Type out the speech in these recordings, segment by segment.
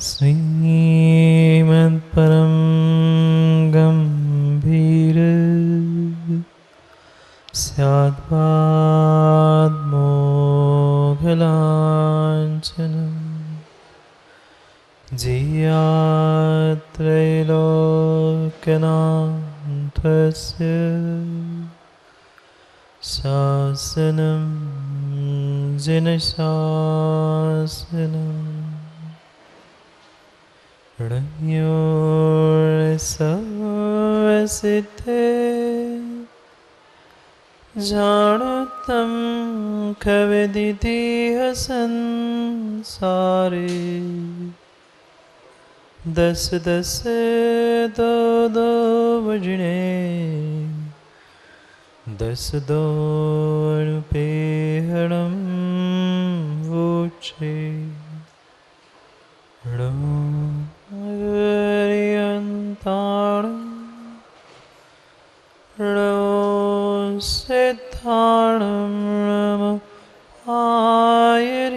श्रीमत्परं गम्भीर स्याद्वाद्मोघलाञ्छनम् जियात्रैलोक्यनाथस्य शासनं जिनशासनम् णयोर्सवसिते जानतं कविदितिह संसारे दस दस दो दो बजने दस दो रुपयेहणं वोचे णोर्यन्ताणं णोसिद्धाणं नमो आयर्याणं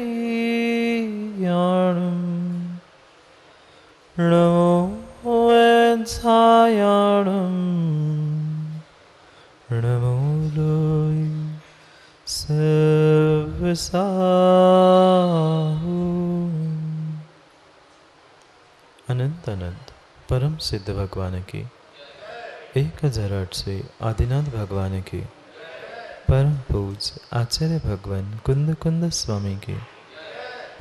नमो वैद्धायाणं नमो लोय सर्वसाहु। अनंत अनंत परम सिद्ध भगवान की 1008 से आदिनाथ भगवान की परम पूज्य आचार्य भगवान कुंद कुंद स्वामी के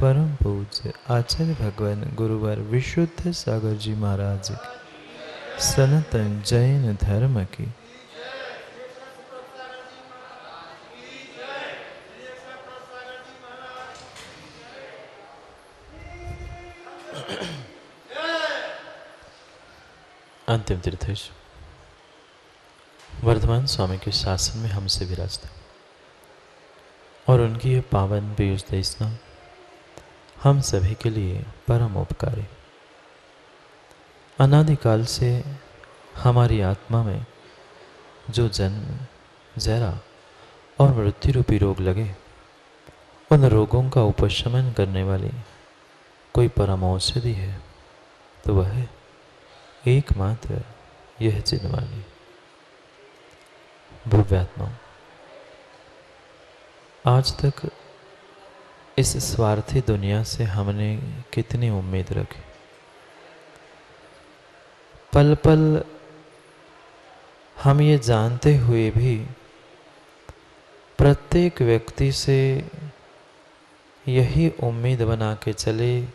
परम पूज्य आचार्य भगवान गुरुवर विशुद्ध सागर जी महाराज की सनातन जैन धर्म की अंतिम तीर्थेश वर्धमान स्वामी के शासन में हमसे विराजते और उनकी ये पावन पीयूष देशना हम सभी के लिए परम उपकारी। अनादिकाल से हमारी आत्मा में जो जन्म जरा और मृत्यु रूपी रोग लगे, उन रोगों का उपशमन करने वाली कोई परम औषधि है तो वह है एकमात्र यह जिनवाणी। भव्यात्माओं, आज तक इस स्वार्थी दुनिया से हमने कितनी उम्मीद रखी। पल पल हम ये जानते हुए भी प्रत्येक व्यक्ति से यही उम्मीद बना के चले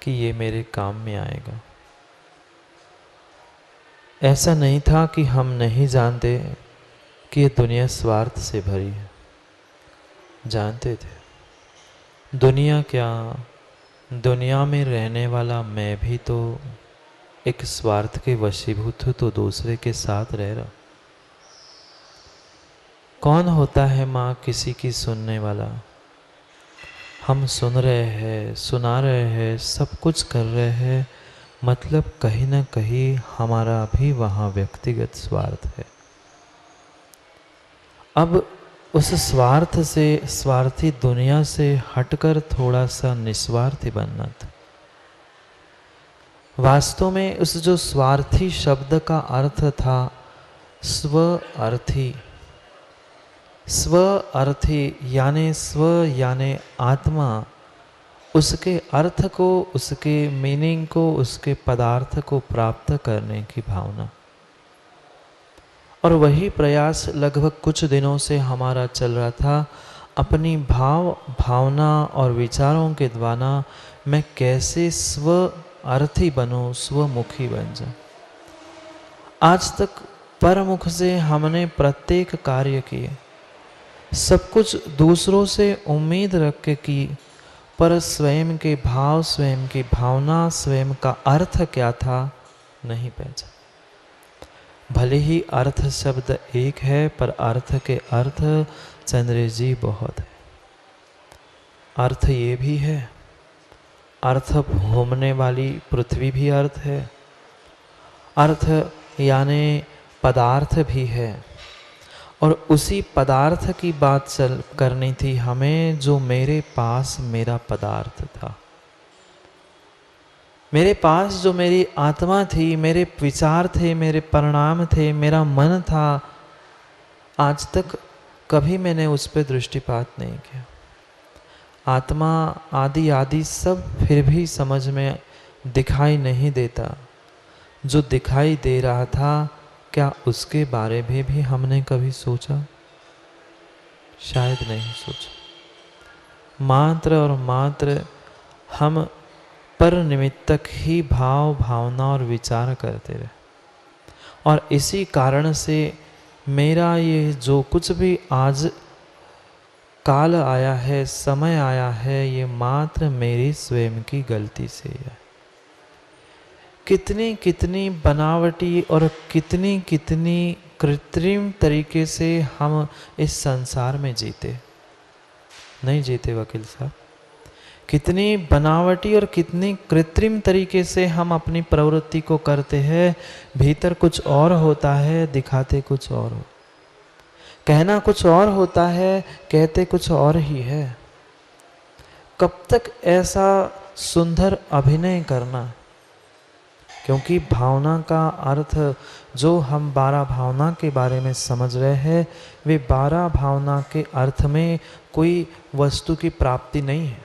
कि ये मेरे काम में आएगा। ऐसा नहीं था कि हम नहीं जानते कि ये दुनिया स्वार्थ से भरी है। जानते थे। दुनिया क्या, दुनिया में रहने वाला मैं भी तो एक स्वार्थ के वशीभूत हूँ, तो दूसरे के साथ रह रहा। कौन होता है माँ किसी की सुनने वाला? हम सुन रहे हैं, सुना रहे हैं, सब कुछ कर रहे हैं, मतलब कहीं ना कहीं हमारा भी वहाँ व्यक्तिगत स्वार्थ है। अब उस स्वार्थ से, स्वार्थी दुनिया से हटकर थोड़ा सा निस्वार्थी बनना था। वास्तव में उस जो स्वार्थी शब्द का अर्थ था स्व-अर्थी। स्व-अर्थी यानी स्व यानी आत्मा, उसके अर्थ को, उसके मीनिंग को, उसके पदार्थ को प्राप्त करने की भावना। और वही प्रयास लगभग कुछ दिनों से हमारा चल रहा था। अपनी भावना और विचारों के द्वारा मैं कैसे स्व-अर्थी बनूं, स्वमुखी बन जाऊं। आज तक परमुख से हमने प्रत्येक कार्य किए, सब कुछ दूसरों से उम्मीद रख के की, पर स्वयं के भाव, स्वयं की भावना, स्वयं का अर्थ क्या था नहीं पहचाना। भले ही अर्थ शब्द एक है, पर अर्थ के अर्थ चंद्र जी बहुत है। अर्थ ये भी है, अर्थ घूमने वाली पृथ्वी भी अर्थ है, अर्थ यानी पदार्थ भी है। और उसी पदार्थ की बात करनी थी हमें, जो मेरे पास मेरा पदार्थ था। मेरे पास जो मेरी आत्मा थी, मेरे विचार थे, मेरे परिणाम थे, मेरा मन था, आज तक कभी मैंने उस पर दृष्टिपात नहीं किया। आत्मा आदि आदि सब फिर भी समझ में दिखाई नहीं देता। जो दिखाई दे रहा था, क्या उसके बारे में भी हमने कभी सोचा? शायद नहीं सोचा। मात्र और मात्र हम पर निमित्तक ही भाव, भावना और विचार करते रहे। और इसी कारण से मेरा ये जो कुछ भी आज काल आया है, समय आया है, ये मात्र मेरी स्वयं की गलती से है। कितनी कितनी बनावटी और कितनी कितनी कृत्रिम तरीके से हम इस संसार में जीते, नहीं जीते वकील साहब? कितनी बनावटी और कितनी कृत्रिम तरीके से हम अपनी प्रवृत्ति को करते हैं। भीतर कुछ और होता है, दिखाते कुछ और हो, कहना कुछ और होता है, कहते कुछ और ही है। कब तक ऐसा सुंदर अभिनय करना? क्योंकि भावना का अर्थ, जो हम 12 भावना के बारे में समझ रहे हैं, वे 12 भावना के अर्थ में कोई वस्तु की प्राप्ति नहीं है।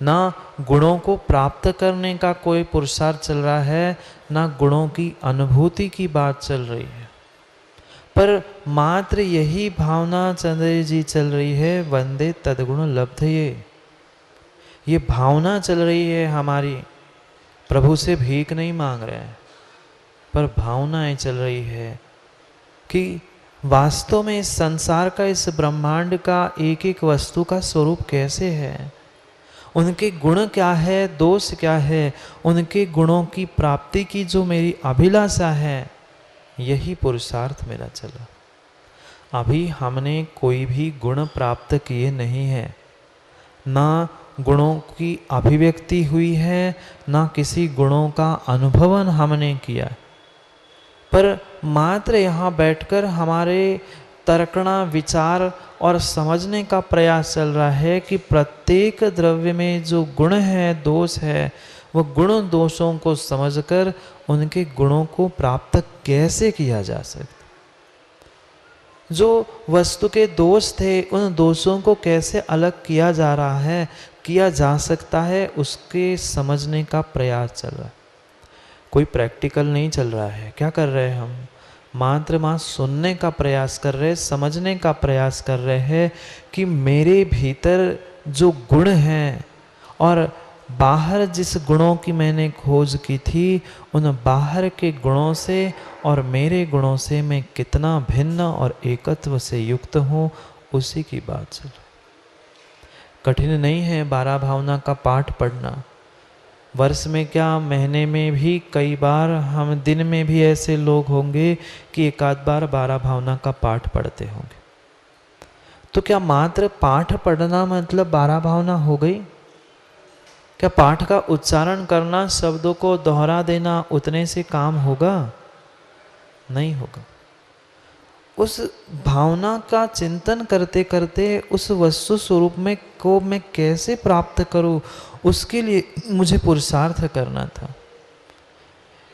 ना गुणों को प्राप्त करने का कोई पुरुषार्थ चल रहा है, ना गुणों की अनुभूति की बात चल रही है, पर मात्र यही भावना चंद्र जी चल रही है, वंदे तद्गुण लब्धये। ये भावना चल रही है हमारी। प्रभु से भीख नहीं मांग रहे हैं, पर भावनाएं चल रही है कि वास्तव में इस संसार का, इस ब्रह्मांड का एक एक वस्तु का स्वरूप कैसे है, उनके गुण क्या है, दोष क्या है, उनके गुणों की प्राप्ति की जो मेरी अभिलाषा है, यही पुरुषार्थ मेरा चला। अभी हमने कोई भी गुण प्राप्त किए नहीं है, ना गुणों की अभिव्यक्ति हुई है, ना किसी गुणों का अनुभवन हमने किया, पर मात्र यहाँ बैठकर हमारे तर्कना, विचार और समझने का प्रयास चल रहा है कि प्रत्येक द्रव्य में जो गुण है, दोष है, वह गुण दोषों को समझकर उनके गुणों को प्राप्त कैसे किया जा सकता। जो वस्तु के दोष थे, उन दोषों को कैसे अलग किया जा रहा है, किया जा सकता है, उसके समझने का प्रयास चल रहा है। कोई प्रैक्टिकल नहीं चल रहा है। क्या कर रहे हैं हम? मात्र सुनने का प्रयास कर रहे, समझने का प्रयास कर रहे हैं कि मेरे भीतर जो गुण हैं और बाहर जिस गुणों की मैंने खोज की थी, उन बाहर के गुणों से और मेरे गुणों से मैं कितना भिन्न और एकत्व से युक्त हूँ, उसी की बात चल। कठिन नहीं है 12 भावना का पाठ पढ़ना। वर्ष में क्या, महीने में भी कई बार, हम दिन में भी ऐसे लोग होंगे कि एक आध बार 12 भावना का पाठ पढ़ते होंगे। तो क्या मात्र पाठ पढ़ना मतलब 12 भावना हो गई? क्या पाठ का उच्चारण करना, शब्दों को दोहरा देना, उतने से काम होगा? नहीं होगा। उस भावना का चिंतन करते करते उस वस्तु स्वरूप में को मैं कैसे प्राप्त करूं, उसके लिए मुझे पुरुषार्थ करना था।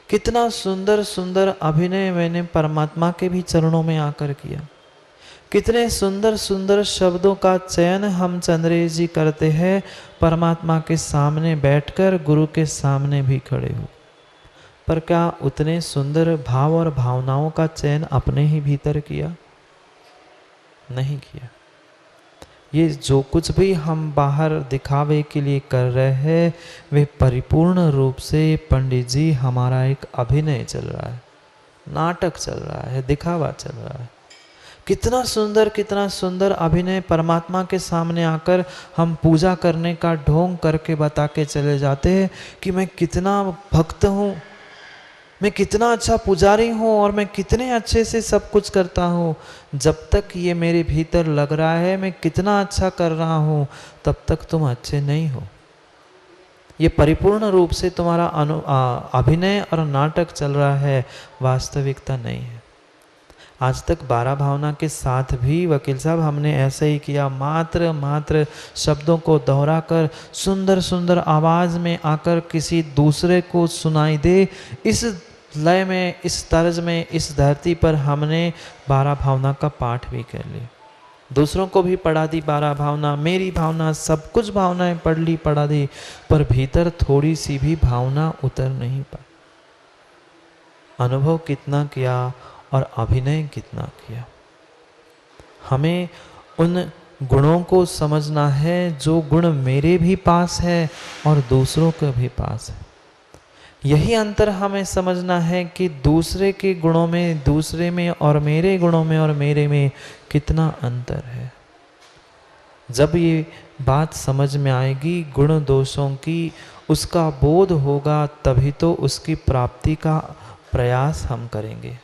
कितना सुंदर सुंदर अभिनय मैंने परमात्मा के भी चरणों में आकर किया। कितने सुंदर सुंदर शब्दों का चयन हम चंद्रेश जी करते हैं परमात्मा के सामने बैठकर, गुरु के सामने भी खड़े हो। पर क्या उतने सुंदर भाव और भावनाओं का चयन अपने ही भीतर किया? नहीं किया। ये जो कुछ भी हम बाहर दिखावे के लिए कर रहे हैं, वे परिपूर्ण रूप से पंडित जी हमारा एक अभिनय चल रहा है, नाटक चल रहा है, दिखावा चल रहा है। कितना सुंदर अभिनय परमात्मा के सामने आकर हम पूजा करने का ढोंग करके बता के चले जाते हैं कि मैं कितना भक्त हूँ, मैं कितना अच्छा पुजारी हूँ और मैं कितने अच्छे से सब कुछ करता हूँ। जब तक ये मेरे भीतर लग रहा है मैं कितना अच्छा कर रहा हूँ, तब तक तुम अच्छे नहीं हो। ये परिपूर्ण रूप से तुम्हारा अभिनय और नाटक चल रहा है, वास्तविकता नहीं है। आज तक 12 भावना के साथ भी वकील साहब हमने ऐसे ही किया, मात्र शब्दों को दोहराकर सुंदर सुंदर आवाज़ में आकर किसी दूसरे को सुनाई दे, इस लय में, इस तर्ज में, इस धरती पर हमने 12 भावना का पाठ भी कर लिया। दूसरों को भी पढ़ा दी 12 भावना, मेरी भावना, सब कुछ भावनाएं पढ़ ली, पढ़ा दी, पर भीतर थोड़ी सी भी भावना उतर नहीं पाई। अनुभव कितना किया और अभिनय कितना किया। हमें उन गुणों को समझना है जो गुण मेरे भी पास है और दूसरों के भी पास है। यही अंतर हमें समझना है कि दूसरे के गुणों में, दूसरे में और मेरे गुणों में और मेरे में कितना अंतर है। जब ये बात समझ में आएगी गुण दोषों की, उसका बोध होगा, तभी तो उसकी प्राप्ति का प्रयास हम करेंगे।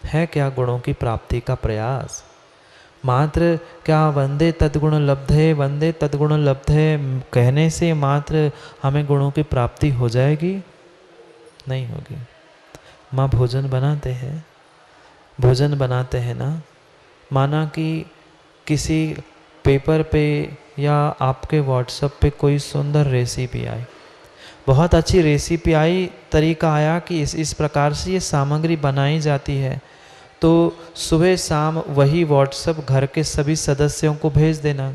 है क्या गुणों की प्राप्ति का प्रयास? मात्र क्या वंदे तद्गुण लब्धे, वंदे तद्गुण लब्धे कहने से मात्र हमें गुणों की प्राप्ति हो जाएगी? नहीं होगी। माँ भोजन बनाते हैं ना, माना कि किसी पेपर पे या आपके व्हाट्सएप पे कोई सुंदर रेसिपी आई, बहुत अच्छी रेसिपी आई, तरीका आया कि इस प्रकार से ये सामग्री बनाई जाती है, तो सुबह शाम वही व्हाट्सएप घर के सभी सदस्यों को भेज देना,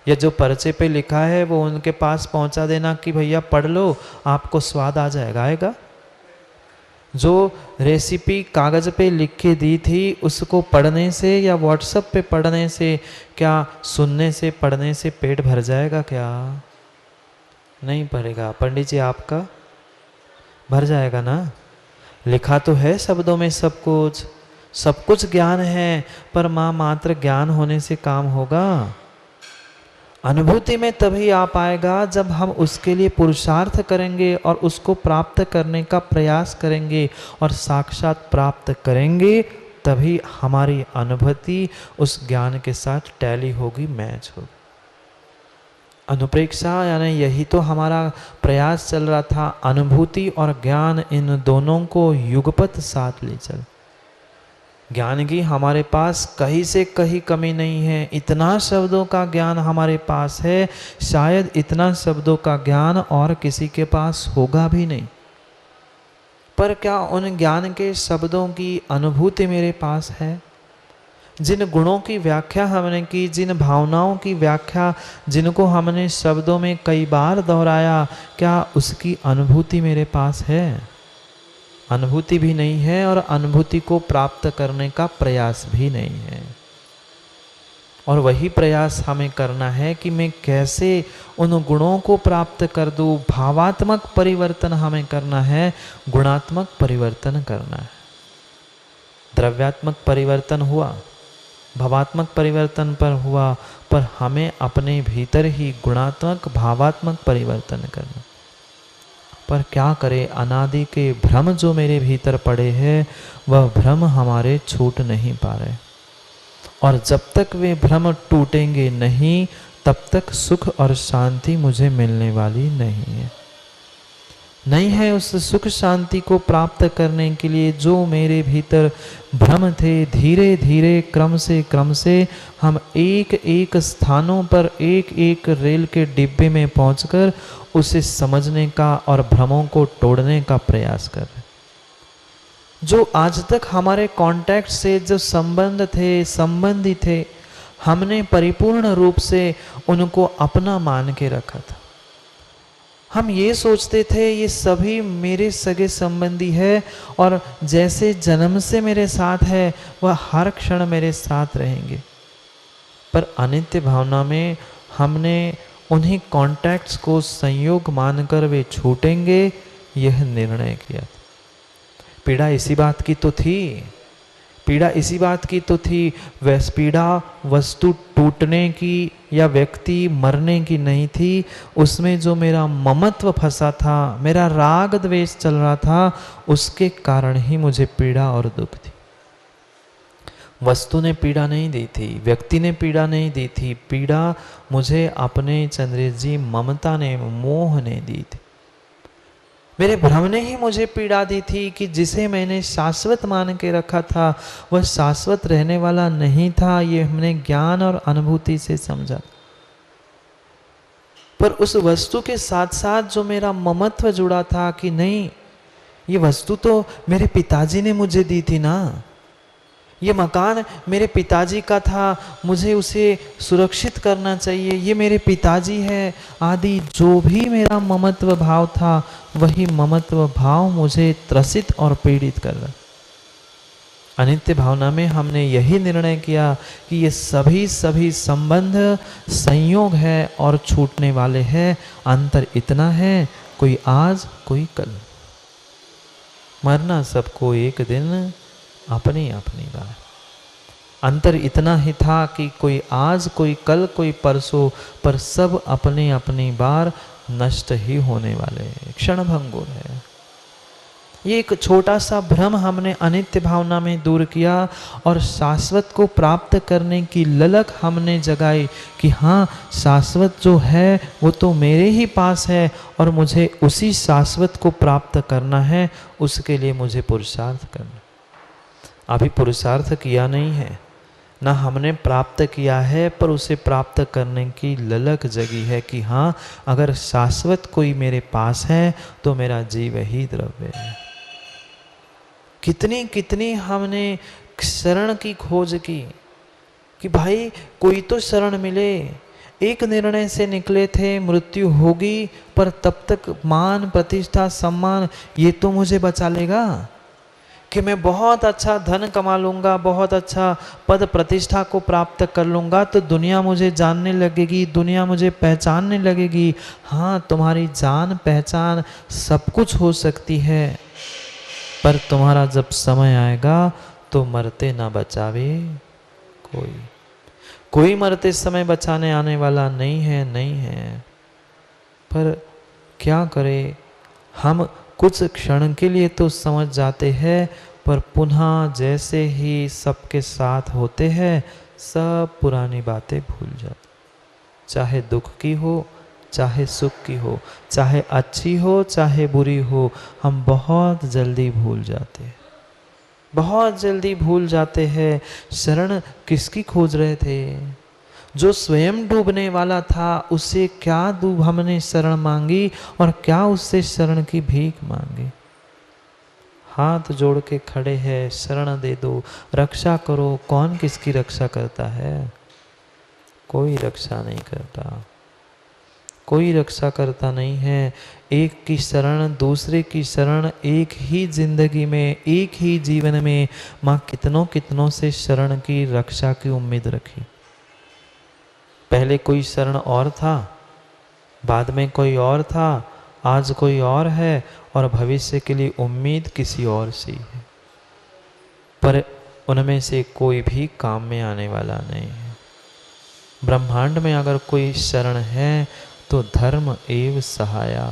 या जो पर्चे पे लिखा है वो उनके पास पहुंचा देना कि भैया पढ़ लो, आपको स्वाद आ जाएगा। आएगा? जो रेसिपी कागज़ पे लिख के दी थी उसको पढ़ने से या व्हाट्सएप पे पढ़ने से, क्या सुनने से, पढ़ने से पेट भर जाएगा? क्या नहीं भरेगा। पंडित जी आपका भर जाएगा ना? लिखा तो है शब्दों में सब कुछ ज्ञान है, पर माँ मात्र ज्ञान होने से काम होगा? अनुभूति में तभी आ पाएगा जब हम उसके लिए पुरुषार्थ करेंगे और उसको प्राप्त करने का प्रयास करेंगे और साक्षात प्राप्त करेंगे, तभी हमारी अनुभूति उस ज्ञान के साथ टैली होगी, मैच होगी। अनुप्रेक्षा यानी यही तो हमारा प्रयास चल रहा था, अनुभूति और ज्ञान इन दोनों को युगपत साथ ले चल। ज्ञान की हमारे पास कहीं से कहीं कमी नहीं है, इतना शब्दों का ज्ञान हमारे पास है, शायद इतना शब्दों का ज्ञान और किसी के पास होगा भी नहीं। पर क्या उन ज्ञान के शब्दों की अनुभूति मेरे पास है? जिन गुणों की व्याख्या हमने की, जिन भावनाओं की व्याख्या, जिनको हमने शब्दों में कई बार दोहराया, क्या उसकी अनुभूति मेरे पास है? अनुभूति भी नहीं है और अनुभूति को प्राप्त करने का प्रयास भी नहीं है। और वही प्रयास हमें करना है कि मैं कैसे उन गुणों को प्राप्त कर दूं। भावात्मक परिवर्तन हमें करना है, गुणात्मक परिवर्तन करना है। द्रव्यात्मक परिवर्तन हुआ, भावात्मक परिवर्तन पर हुआ, पर हमें अपने भीतर ही गुणात्मक भावात्मक परिवर्तन करना। पर क्या करे, अनादि के भ्रम जो मेरे भीतर पड़े हैं वह भ्रम हमारे छूट नहीं पा रहे, और जब तक वे भ्रम टूटेंगे नहीं तब तक सुख और शांति मुझे मिलने वाली नहीं है। उस सुख शांति को प्राप्त करने के लिए जो मेरे भीतर भ्रम थे, धीरे धीरे क्रम से हम एक एक स्थानों पर, एक एक रेल के डिब्बे में पहुंचकर उसे समझने का और भ्रमों को तोड़ने का प्रयास कर रहे। जो आज तक हमारे कांटेक्ट से जो संबंध थे, संबंधी थे, हमने परिपूर्ण रूप से उनको अपना मान के रखा था। हम ये सोचते थे ये सभी मेरे सगे संबंधी है और जैसे जन्म से मेरे साथ है वह हर क्षण मेरे साथ रहेंगे। पर अनित्य भावना में हमने उन्हीं कॉन्टैक्ट्स को संयोग मानकर वे छूटेंगे यह निर्णय किया। पीड़ा इसी बात की तो थी, पीड़ा इसी बात की तो थी। वह पीड़ा वस्तु टूटने की या व्यक्ति मरने की नहीं थी, उसमें जो मेरा ममत्व फंसा था, मेरा राग द्वेष चल रहा था, उसके कारण ही मुझे पीड़ा और दुख थी। वस्तु ने पीड़ा नहीं दी थी, व्यक्ति ने पीड़ा नहीं दी थी, पीड़ा मुझे अपने चंद्रेश जी ममता ने, मोह ने दी थी। मेरे भ्रम ने ही मुझे पीड़ा दी थी कि जिसे मैंने शाश्वत मान के रखा था वह शाश्वत रहने वाला नहीं था। ये हमने ज्ञान और अनुभूति से समझा। पर उस वस्तु के साथ साथ जो मेरा ममत्व जुड़ा था कि नहीं, ये वस्तु तो मेरे पिताजी ने मुझे दी थी ना, ये मकान मेरे पिताजी का था, मुझे उसे सुरक्षित करना चाहिए, ये मेरे पिताजी है आदि जो भी मेरा ममत्व भाव था, वही ममत्व भाव मुझे त्रसित और पीड़ित कर रहा। अनित्य भावना में हमने यही निर्णय किया कि ये सभी संबंध संयोग है और छूटने वाले हैं। अंतर इतना है, कोई आज कोई कल, मरना सबको एक दिन अपनी अपनी बार। अंतर इतना ही था कि कोई आज कोई कल कोई परसों, पर सब अपने अपनी बार नष्ट ही होने वाले, क्षण भंगुर है। ये एक छोटा सा भ्रम हमने अनित्य भावना में दूर किया और शाश्वत को प्राप्त करने की ललक हमने जगाई कि हाँ, शाश्वत जो है वो तो मेरे ही पास है और मुझे उसी शाश्वत को प्राप्त करना है। उसके लिए मुझे पुरुषार्थ करना। अभी पुरुषार्थ किया नहीं है, ना हमने प्राप्त किया है, पर उसे प्राप्त करने की ललक जगी है कि हाँ, अगर शाश्वत कोई मेरे पास है तो मेरा जीव ही द्रव्य है। कितनी कितनी हमने शरण की खोज की कि भाई कोई तो शरण मिले। एक निर्णय से निकले थे, मृत्यु होगी, पर तब तक मान प्रतिष्ठा सम्मान ये तो मुझे बचा लेगा कि मैं बहुत अच्छा धन कमा लूँगा, बहुत अच्छा पद प्रतिष्ठा को प्राप्त कर लूँगा तो दुनिया मुझे जानने लगेगी, दुनिया मुझे पहचानने लगेगी। हाँ, तुम्हारी जान पहचान सब कुछ हो सकती है, पर तुम्हारा जब समय आएगा तो मरते ना बचावे कोई मरते समय बचाने आने वाला नहीं है। पर क्या करें, हम कुछ क्षण के लिए तो समझ जाते हैं, पर पुनः जैसे ही सबके साथ होते हैं सब पुरानी बातें भूल जाते। चाहे दुख की हो, चाहे सुख की हो, चाहे अच्छी हो चाहे बुरी हो, हम बहुत जल्दी भूल जाते हैं, बहुत जल्दी भूल जाते हैं। शरण किसकी खोज रहे थे? जो स्वयं डूबने वाला था, उससे क्या हमने शरण मांगी और क्या उससे शरण की भीख मांगी? हाथ जोड़ के खड़े हैं, शरण दे दो, रक्षा करो। कौन किसकी रक्षा करता है? कोई रक्षा नहीं करता, कोई रक्षा करता नहीं है। एक की शरण, दूसरे की शरण, एक ही जिंदगी में, एक ही जीवन में माँ कितनों कितनों से शरण की रक्षा की उम्मीद रखी। पहले कोई शरण और था, बाद में कोई और था, आज कोई और है और भविष्य के लिए उम्मीद किसी और से है, पर उनमें से कोई भी काम में आने वाला नहीं है। ब्रह्मांड में अगर कोई शरण है तो धर्म एव सहाया।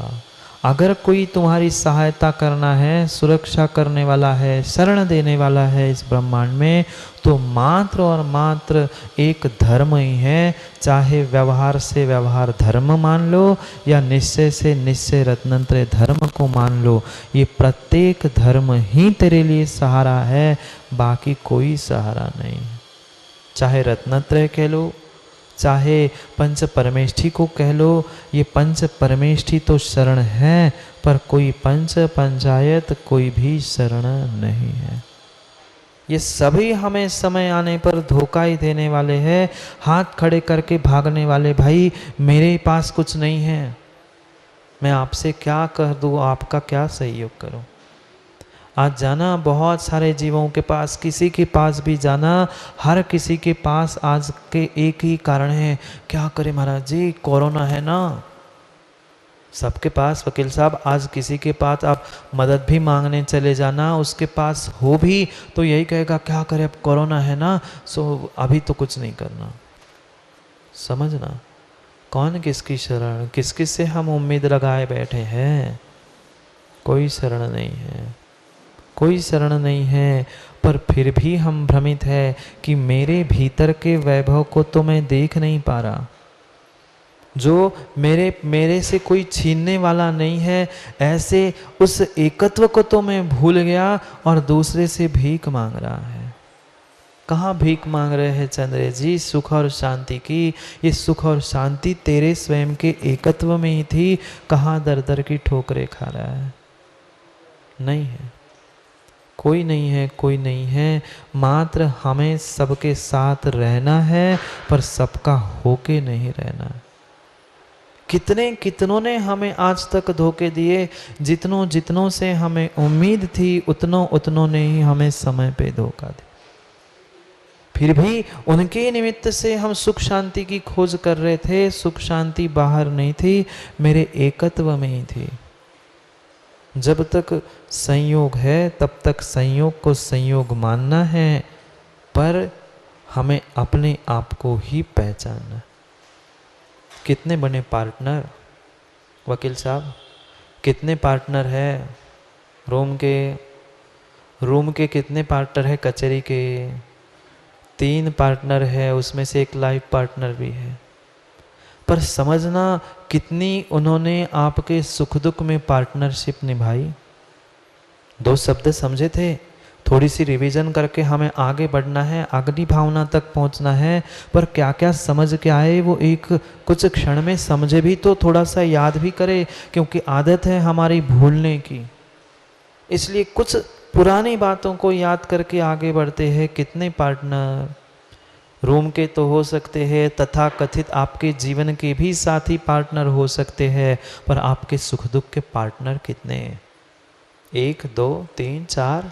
अगर कोई तुम्हारी सहायता करना है, सुरक्षा करने वाला है, शरण देने वाला है इस ब्रह्मांड में, तो मात्र और मात्र एक धर्म ही है। चाहे व्यवहार से व्यवहार धर्म मान लो या निश्चय से निश्चय रत्नत्रय धर्म को मान लो, ये प्रत्येक धर्म ही तेरे लिए सहारा है, बाकी कोई सहारा नहीं। चाहे रत्नत्रय कह लो, चाहे पंच परमेष्ठी को कह लो, ये पंच परमेष्ठी तो शरण है, पर कोई पंच पंचायत कोई भी शरण नहीं है। ये सभी हमें समय आने पर धोखा ही देने वाले हैं, हाथ खड़े करके भागने वाले। भाई मेरे पास कुछ नहीं है, मैं आपसे क्या कह दूँ, आपका क्या सहयोग करूँ। आज जाना बहुत सारे जीवों के पास, किसी के पास भी जाना, हर किसी के पास आज के एक ही कारण है, क्या करें महाराज जी, कोरोना है ना। सबके पास वकील साहब, आज किसी के पास आप मदद भी मांगने चले जाना, उसके पास हो भी तो यही कहेगा क्या करें, अब कोरोना है ना, सो अभी तो कुछ नहीं करना। समझना, कौन किसकी शरण, किस किस से हम उम्मीद लगाए बैठे हैं। कोई शरण नहीं है, कोई शरण नहीं है, पर फिर भी हम भ्रमित है कि मेरे भीतर के वैभव को तो मैं देख नहीं पा रहा, जो मेरे से कोई छीनने वाला नहीं है, ऐसे उस एकत्व को तो मैं भूल गया और दूसरे से भीख मांग रहा है। कहाँ भीख मांग रहे हैं चंद्र जी? सुख और शांति की। ये सुख और शांति तेरे स्वयं के एकत्व में ही थी। कहाँ दर दर की ठोकरें खा रहा है? नहीं है, कोई नहीं है, कोई नहीं है। मात्र हमें सबके साथ रहना है, पर सबका होके नहीं रहना है। कितनों ने हमें आज तक धोखे दिए, जितनों से हमें उम्मीद थी उतनों ने ही हमें समय पे धोखा दिया। फिर भी उनके निमित्त से हम सुख शांति की खोज कर रहे थे। सुख शांति बाहर नहीं थी, मेरे एकत्व में ही थी। जब तक संयोग है तब तक संयोग को संयोग मानना है, पर हमें अपने आप को ही पहचानना। कितने बने पार्टनर वकील साहब? कितने पार्टनर है रूम के कितने पार्टनर है? कचहरी के 3 पार्टनर है, उसमें से एक लाइफ पार्टनर भी है। पर समझना कितनी उन्होंने आपके सुख दुख में पार्टनरशिप निभाई। 2 शब्द समझे थे, थोड़ी सी रिवीजन करके हमें आगे बढ़ना है, अग्नि भावना तक पहुंचना है। पर क्या क्या समझ के आए वो एक कुछ क्षण में समझे भी तो थोड़ा सा याद भी करे, क्योंकि आदत है हमारी भूलने की। इसलिए कुछ पुरानी बातों को याद करके आगे बढ़ते हैं। कितने पार्टनर रूम के तो हो सकते हैं, तथा कथित आपके जीवन के भी साथी पार्टनर हो सकते हैं, पर आपके सुख दुख के पार्टनर कितने हैं? 1 2 3 4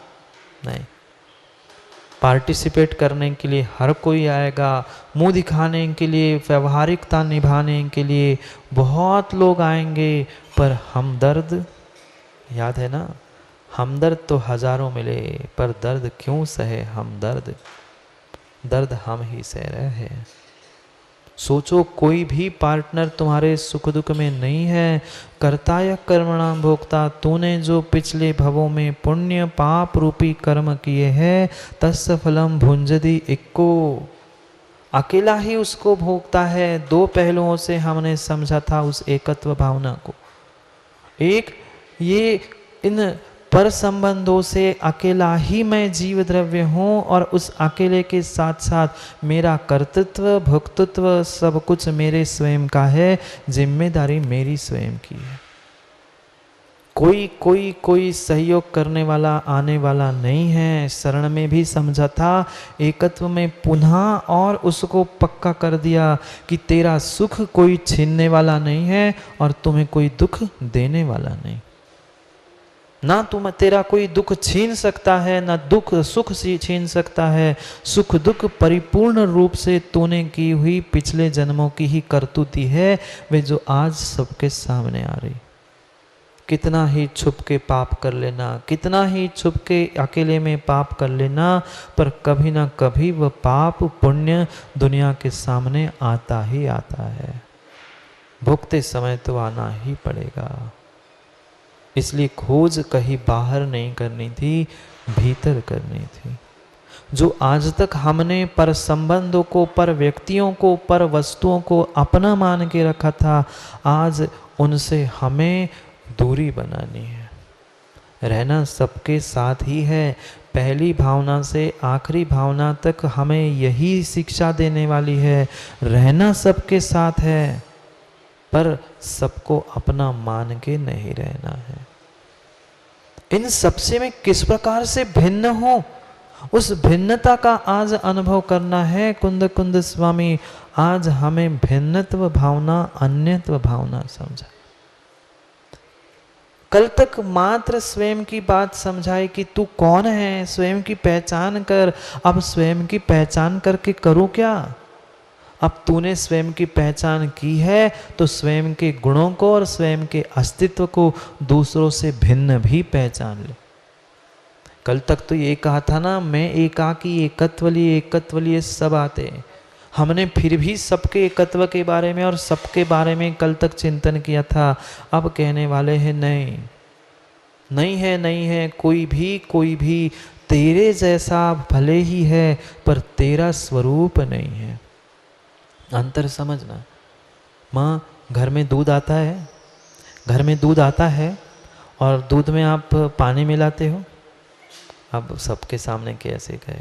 नहीं। पार्टिसिपेट करने के लिए हर कोई आएगा, मुंह दिखाने के लिए, व्यवहारिकता निभाने के लिए बहुत लोग आएंगे, पर हमदर्द याद है ना? हमदर्द तो हजारों मिले, पर दर्द क्यों सहे हमदर्द? दर्द हम ही सह रहे हैं। सोचो, कोई भी पार्टनर तुम्हारे सुख दुख में नहीं है। कर्ता या कर्मणा भोक्ता, तूने जो पिछले भवों में पुण्य पाप रूपी कर्म किए हैं, तस्य फलम भुंजदि इक्को। अकेला ही उसको भोगता है। 2 पहलुओं से हमने समझा था उस एकत्व भावना को। एक, ये इन पर संबंधों से अकेला ही मैं जीव द्रव्य हूँ, और उस अकेले के साथ साथ मेरा कर्तृत्व भोक्तृत्व सब कुछ मेरे स्वयं का है, जिम्मेदारी मेरी स्वयं की है। कोई सहयोग करने वाला आने वाला नहीं है। शरण में भी समझा था, एकत्व में पुनः और उसको पक्का कर दिया कि तेरा सुख कोई छीनने वाला नहीं है और तुम्हें कोई दुख देने वाला नहीं। ना तेरा कोई दुख छीन सकता है, ना दुख सुख छीन सकता है। सुख दुख परिपूर्ण रूप से तूने की हुई पिछले जन्मों की ही करतूती है, वे जो आज सबके सामने आ रही। कितना ही छुप के पाप कर लेना, कितना ही छुप के अकेले में पाप कर लेना, पर कभी ना कभी वह पाप पुण्य दुनिया के सामने आता ही आता है। भुगते समय तो आना ही पड़ेगा। इसलिए खोज कहीं बाहर नहीं करनी थी, भीतर करनी थी। जो आज तक हमने पर संबंधों को, पर व्यक्तियों को, पर वस्तुओं को अपना मान के रखा था, आज उनसे हमें दूरी बनानी है। रहना सबके साथ ही है। पहली भावना से आखिरी भावना तक हमें यही शिक्षा देने वाली है। रहना सबके साथ है, पर सबको अपना मान के नहीं रहना है। इन सबसे मैं किस प्रकार से भिन्न हूं, उस भिन्नता का आज अनुभव करना है। कुंद कुंद स्वामी आज हमें भिन्नत्व भावना, अन्यत्व भावना समझा। कल तक मात्र स्वयं की बात समझाई कि तू कौन है, स्वयं की पहचान कर। अब स्वयं की पहचान करके करूं क्या? अब तूने स्वयं की पहचान की है तो स्वयं के गुणों को और स्वयं के अस्तित्व को दूसरों से भिन्न भी पहचान ले। कल तक तो ये कहा था ना, मैं एकाकी एकत्वली ये सब आते हैं। हमने फिर भी सबके एकत्व के बारे में और सबके बारे में कल तक चिंतन किया था। अब कहने वाले हैं नहीं है कोई भी तेरे जैसा भले ही है, पर तेरा स्वरूप नहीं है। अंतर समझना। माँ घर में दूध आता है, घर में दूध आता है और दूध में आप पानी मिलाते हो। अब सबके सामने कैसे कहे,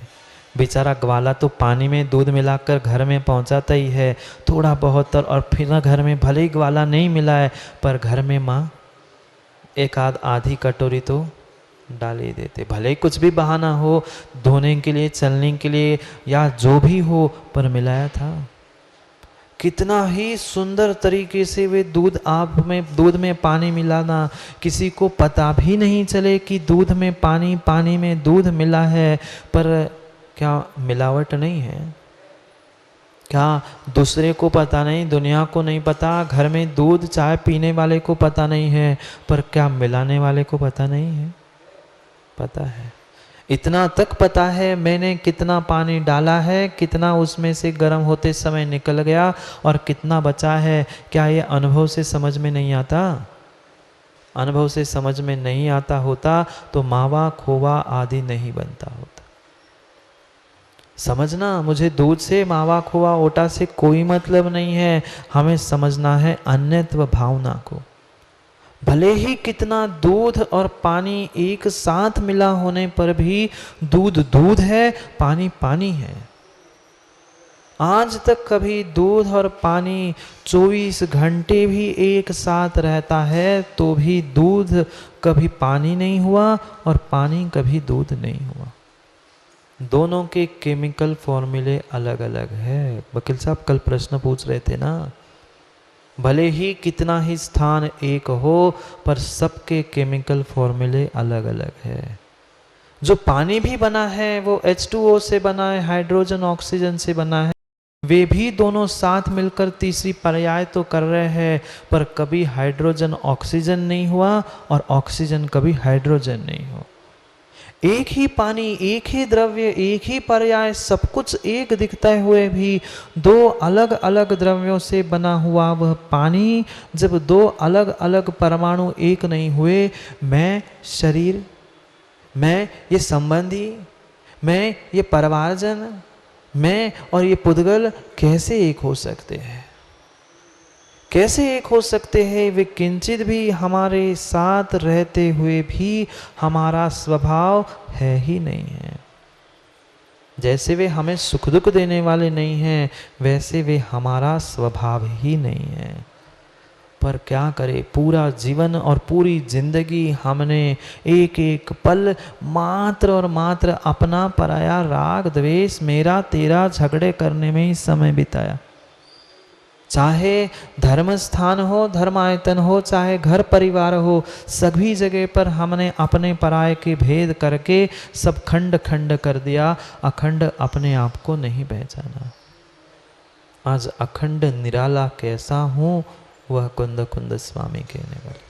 बेचारा ग्वाला तो पानी में दूध मिलाकर घर में पहुंचाता ही है थोड़ा बहुत, और फिर ना घर में भले ही ग्वाला नहीं मिला है पर घर में माँ एक आधी कटोरी तो डाल ही देते, भले ही कुछ भी बहाना हो धोने के लिए, चलने के लिए या जो भी हो, पर मिलाया था। कितना ही सुंदर तरीके से वे दूध में पानी मिलाना, किसी को पता भी नहीं चले कि दूध में पानी, पानी में दूध मिला है, पर क्या मिलावट नहीं है? क्या दूसरे को पता नहीं, दुनिया को नहीं पता, घर में दूध चाय पीने वाले को पता नहीं है, पर क्या मिलाने वाले को पता नहीं है? पता है। इतना तक पता है मैंने कितना पानी डाला है, कितना उसमें से गर्म होते समय निकल गया और कितना बचा है। क्या ये अनुभव से समझ में नहीं आता? अनुभव से समझ में नहीं आता होता तो मावा खोवा आदि नहीं बनता होता। समझना, मुझे दूध से मावा खोवा ओटा से कोई मतलब नहीं है। हमें समझना है अन्यत्व भावना को। भले ही कितना दूध और पानी एक साथ मिला होने पर भी दूध दूध है, पानी पानी है। आज तक कभी दूध और पानी 24 घंटे भी एक साथ रहता है तो भी दूध कभी पानी नहीं हुआ और पानी कभी दूध नहीं हुआ। दोनों के केमिकल फॉर्मूले अलग अलग है। वकील साहब कल प्रश्न पूछ रहे थे ना, भले ही कितना ही स्थान एक हो पर सबके केमिकल फॉर्मूले अलग अलग है। जो पानी भी बना है वो H2O से बना है, हाइड्रोजन ऑक्सीजन से बना है। वे भी दोनों साथ मिलकर तीसरी पर्याय तो कर रहे हैं, पर कभी हाइड्रोजन ऑक्सीजन नहीं हुआ और ऑक्सीजन कभी हाइड्रोजन नहीं हुआ। एक ही पानी, एक ही द्रव्य, एक ही पर्याय, सब कुछ एक दिखते हुए भी दो अलग अलग द्रव्यों से बना हुआ वह पानी, जब दो अलग अलग परमाणु एक नहीं हुए, मैं शरीर, मैं ये संबंधी, मैं ये परिवारजन, मैं और ये पुद्गल कैसे एक हो सकते हैं? कैसे एक हो सकते हैं? वे किंचित भी हमारे साथ रहते हुए भी हमारा स्वभाव है ही नहीं है। जैसे वे हमें सुख दुख देने वाले नहीं हैं, वैसे वे हमारा स्वभाव ही नहीं है। पर क्या करे, पूरा जीवन और पूरी जिंदगी हमने एक एक पल मात्र और मात्र अपना पराया, राग द्वेष, मेरा तेरा झगड़े करने में ही समय बिताया। चाहे धर्म स्थान हो, धर्मायतन हो, चाहे घर परिवार हो, सभी जगह पर हमने अपने पराये के भेद करके सब खंड खंड कर दिया। अखंड अपने आप को नहीं पहचाना। आज अखंड निराला कैसा हूँ, वह कुंद कुंद स्वामी कहने वाले,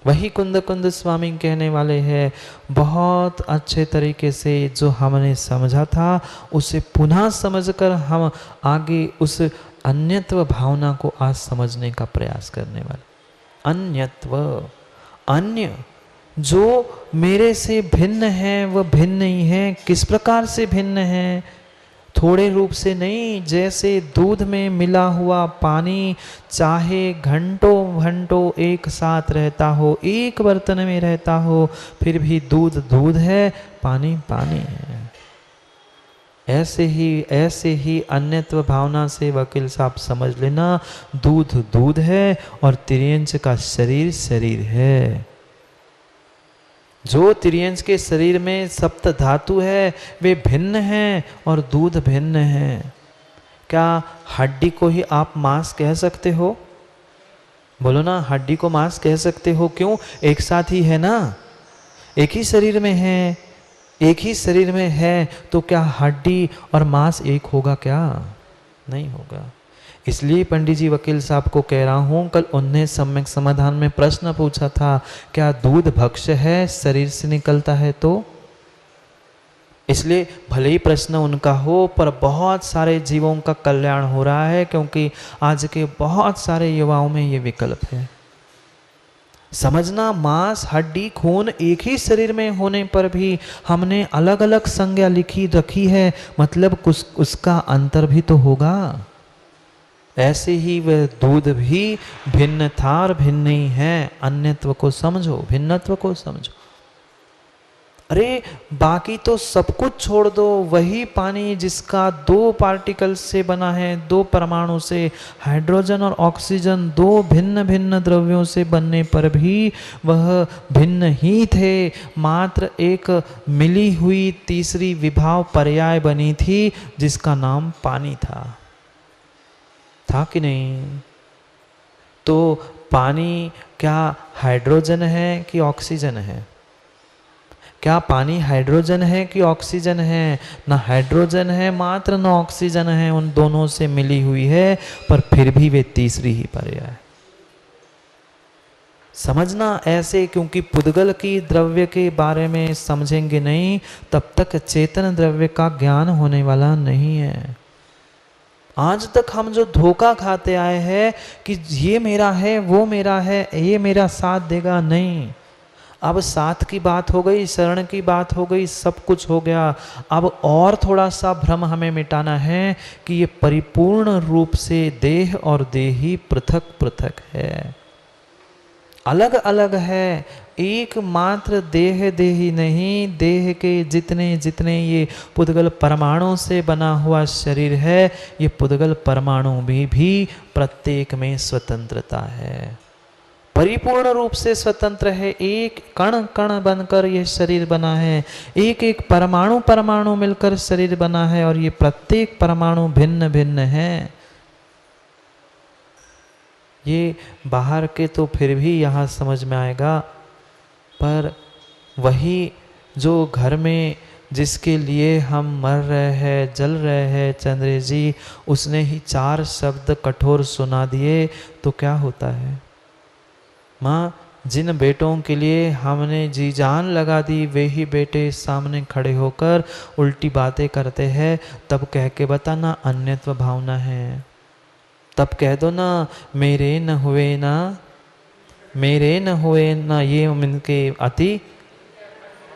वही कुंद कुंद स्वामी कहने वाले हैं। बहुत अच्छे तरीके से जो हमने समझा था उसे पुनः समझकर हम आगे उस अन्यत्व भावना को आज समझने का प्रयास करने वाले। अन्यत्व, अन्य जो मेरे से भिन्न है वह भिन्न नहीं है। किस प्रकार से भिन्न है? थोड़े रूप से नहीं। जैसे दूध में मिला हुआ पानी चाहे घंटों घंटों एक साथ रहता हो, एक बर्तन में रहता हो, फिर भी दूध दूध है, पानी पानी है। ऐसे ही अन्यत्व भावना से वकील साहब समझ लेना, दूध दूध है और तिर्यंच का शरीर शरीर है। जो तिर्यंच के शरीर में सप्त धातु है वे भिन्न हैं और दूध भिन्न है। क्या हड्डी को ही आप मांस कह सकते हो? बोलो ना, हड्डी को मांस कह सकते हो? क्यों? एक साथ ही है ना, एक ही शरीर में है। एक ही शरीर में है तो क्या हड्डी और मांस एक होगा? क्या नहीं होगा। इसलिए पंडित जी वकील साहब को कह रहा हूँ, कल उन्हें सम्यक समाधान में प्रश्न पूछा था, क्या दूध भक्ष्य है, शरीर से निकलता है? तो इसलिए भले ही प्रश्न उनका हो पर बहुत सारे जीवों का कल्याण हो रहा है, क्योंकि आज के बहुत सारे युवाओं में ये विकल्प है। समझना, मांस हड्डी खून एक ही शरीर में होने पर भी हमने अलग अलग संज्ञा लिखी रखी है, मतलब कुछ उसका अंतर भी तो होगा। ऐसे ही वह दूध भी भिन्न था और भिन्न ही है। अन्यत्व को समझो, भिन्नत्व को समझो। अरे बाकी तो सब कुछ छोड़ दो, वही पानी जिसका दो पार्टिकल से बना है, दो परमाणु से, हाइड्रोजन और ऑक्सीजन, दो भिन्न भिन्न द्रव्यों से बनने पर भी वह भिन्न ही थे। मात्र एक मिली हुई तीसरी विभाव पर्याय बनी थी जिसका नाम पानी था कि नहीं? तो पानी क्या हाइड्रोजन है कि ऑक्सीजन है? क्या पानी हाइड्रोजन है कि ऑक्सीजन है? ना हाइड्रोजन है मात्र, ना ऑक्सीजन है, उन दोनों से मिली हुई है, पर फिर भी वे तीसरी ही पर्याय। समझना ऐसे, क्योंकि पुद्गल की द्रव्य के बारे में समझेंगे नहीं तब तक चेतन द्रव्य का ज्ञान होने वाला नहीं है। आज तक हम जो धोखा खाते आए हैं कि ये मेरा है, वो मेरा है, ये मेरा साथ देगा, नहीं। अब साथ की बात हो गई, शरण की बात हो गई, सब कुछ हो गया। अब और थोड़ा सा भ्रम हमें मिटाना है कि ये परिपूर्ण रूप से देह और देही पृथक पृथक है, अलग अलग है। एक मात्र देह देही नहीं, देह के जितने जितने ये पुद्गल परमाणु से बना हुआ शरीर है, ये पुद्गल परमाणु भी प्रत्येक में स्वतंत्रता है, परिपूर्ण रूप से स्वतंत्र है। एक कण कण बनकर ये शरीर बना है, एक एक परमाणु परमाणु मिलकर शरीर बना है, और ये प्रत्येक परमाणु भिन्न भिन्न है। ये बाहर के तो फिर भी यहाँ समझ में आएगा, पर वही जो घर में जिसके लिए हम मर रहे हैं, जल रहे हैं, चंद्र जी, उसने ही 4 शब्द कठोर सुना दिए तो क्या होता है? माँ, जिन बेटों के लिए हमने जी जान लगा दी, वे ही बेटे सामने खड़े होकर उल्टी बातें करते हैं, तब कह के बताना अन्यत्व भावना है। तब कह दो ना, मेरे न हुए ना, मेरे न हुए ना, ये उनके अति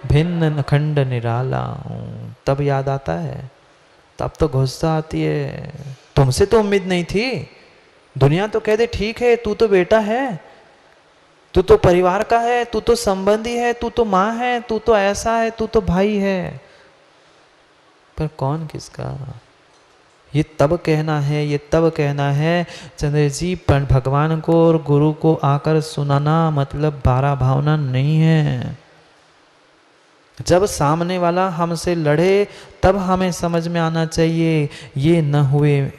भिन्न खंड निराला हूँ। तब याद आता है, तब तो गुस्सा आती है। तुमसे तो उम्मीद नहीं थी। दुनिया तो कह दे ठीक है, तू तो बेटा है, तू तो परिवार का है, तू तो संबंधी है, तू तो माँ है, तू तो ऐसा है, तू तो भाई है, पर कौन किसका? ये तब कहना है, ये तब कहना है। चंद्र जी, भगवान को और गुरु को आकर सुनाना मतलब 12 भावना नहीं है। जब सामने वाला हमसे लड़े तब हमें समझ में आना चाहिए, ये न हुए,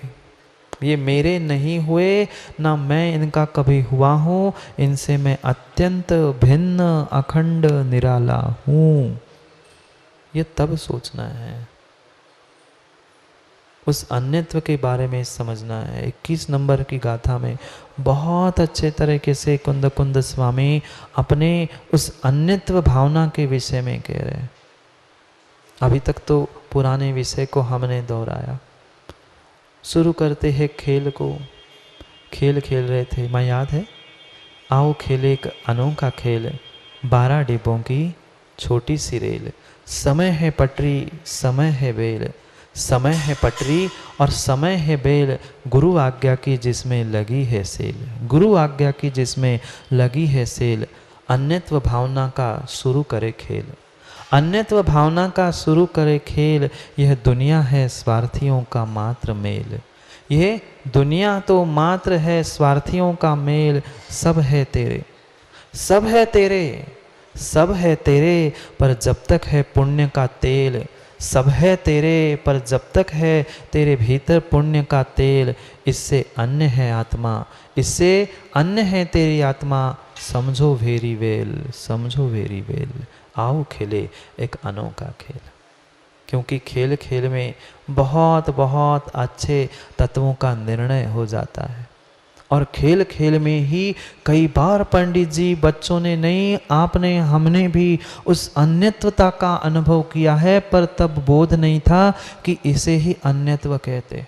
ये मेरे नहीं हुए, ना मैं इनका कभी हुआ हूँ, इनसे मैं अत्यंत भिन्न अखंड निराला हूँ। ये तब सोचना है, उस अन्यत्व के बारे में समझना है। 21 नंबर की गाथा में बहुत अच्छे तरीके से कुंद कुंद स्वामी अपने उस अन्यत्व भावना के विषय में कह रहे हैं। अभी तक तो पुराने विषय को हमने दोहराया। शुरू करते हैं खेल को। खेल खेल रहे थे, मैं याद है, आओ खेले एक अनोखा खेल, 12 डिब्बों की छोटी सी रेल, समय है पटरी, समय है बेल, समय है पटरी और समय है बेल, गुरु आज्ञा की जिसमें लगी है सेल, गुरु आज्ञा की जिसमें लगी है सेल। अन्यत्व भावना का शुरू करे खेल, अन्यत्व भावना का शुरू करे खेल, यह दुनिया है स्वार्थियों का मात्र मेल, यह दुनिया तो मात्र है स्वार्थियों का मेल। सब है तेरे, सब है तेरे, सब है तेरे, पर जब तक है पुण्य का तेल, सब है तेरे, पर जब तक है तेरे भीतर पुण्य का तेल, इससे अन्य है आत्मा, इससे अन्य है तेरी आत्मा, समझो वेरी वेल, समझो वेरी वेल। आओ खेले एक अनोखा खेल, क्योंकि खेल खेल में बहुत बहुत अच्छे तत्वों का निर्णय हो जाता है। और खेल खेल में ही कई बार पंडित जी, बच्चों ने नहीं, आपने, हमने भी उस अन्यत्वता का अनुभव किया है, पर तब बोध नहीं था कि इसे ही अन्यत्व कहते,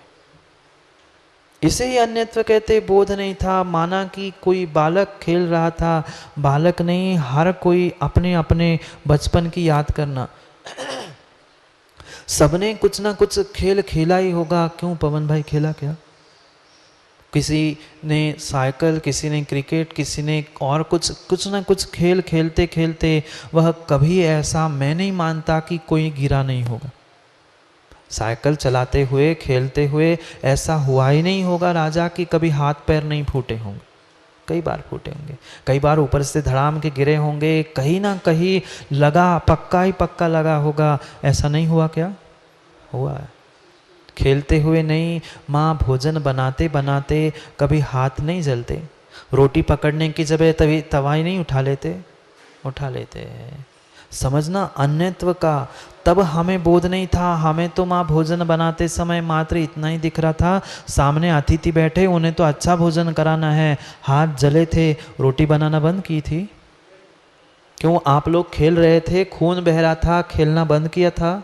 इसे ही अन्यत्व कहते, बोध नहीं था। माना कि कोई बालक खेल रहा था, बालक नहीं, हर कोई अपने अपने बचपन की याद करना, सबने कुछ ना कुछ खेल खेला ही होगा। क्यों पवन भाई, खेला क्या? किसी ने साइकिल, किसी ने क्रिकेट, किसी ने और कुछ ना कुछ खेल खेलते खेलते वह कभी ऐसा मैं नहीं मानता कि कोई गिरा नहीं होगा। साइकिल चलाते हुए, खेलते हुए ऐसा हुआ ही नहीं होगा राजा कि कभी हाथ पैर नहीं फूटे होंगे। कई बार फूटे होंगे, कई बार ऊपर से धड़ाम के गिरे होंगे, कहीं ना कहीं लगा, पक्का ही पक्का लगा होगा। ऐसा नहीं हुआ क्या? हुआ है। खेलते हुए नहीं, माँ भोजन बनाते बनाते कभी हाथ नहीं जलते? रोटी पकड़ने की जगह तभी तवाई नहीं उठा लेते? उठा लेते। समझना अन्यत्व का। तब हमें बोध नहीं था, हमें तो माँ भोजन बनाते समय मात्र इतना ही दिख रहा था, सामने अतिथि बैठे, उन्हें तो अच्छा भोजन कराना है। हाथ जले थे, रोटी बनाना बंद की थी। क्यों? आप लोग खेल रहे थे, खून बह रहा था, खेलना बंद किया था?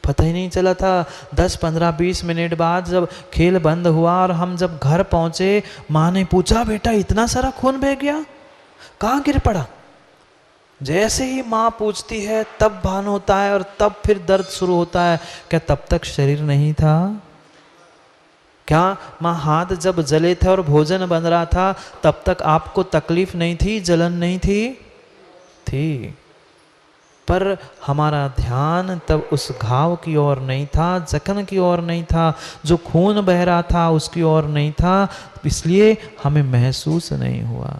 पता ही नहीं चला था। 10, 15, 20 मिनट बाद जब खेल बंद हुआ और हम जब घर पहुंचे, माँ ने पूछा, बेटा इतना सारा खून बह गया, कहाँ गिर पड़ा? जैसे ही माँ पूछती है तब भान होता है और तब फिर दर्द शुरू होता है। क्या तब तक शरीर नहीं था? क्या माँ हाथ जब जले थे और भोजन बन रहा था तब तक आपको तकलीफ नहीं थी, जलन नहीं थी? थी। पर हमारा ध्यान तब उस घाव की ओर नहीं था, जख्म की ओर नहीं था, जो खून बह रहा था उसकी ओर नहीं था, इसलिए हमें महसूस नहीं हुआ।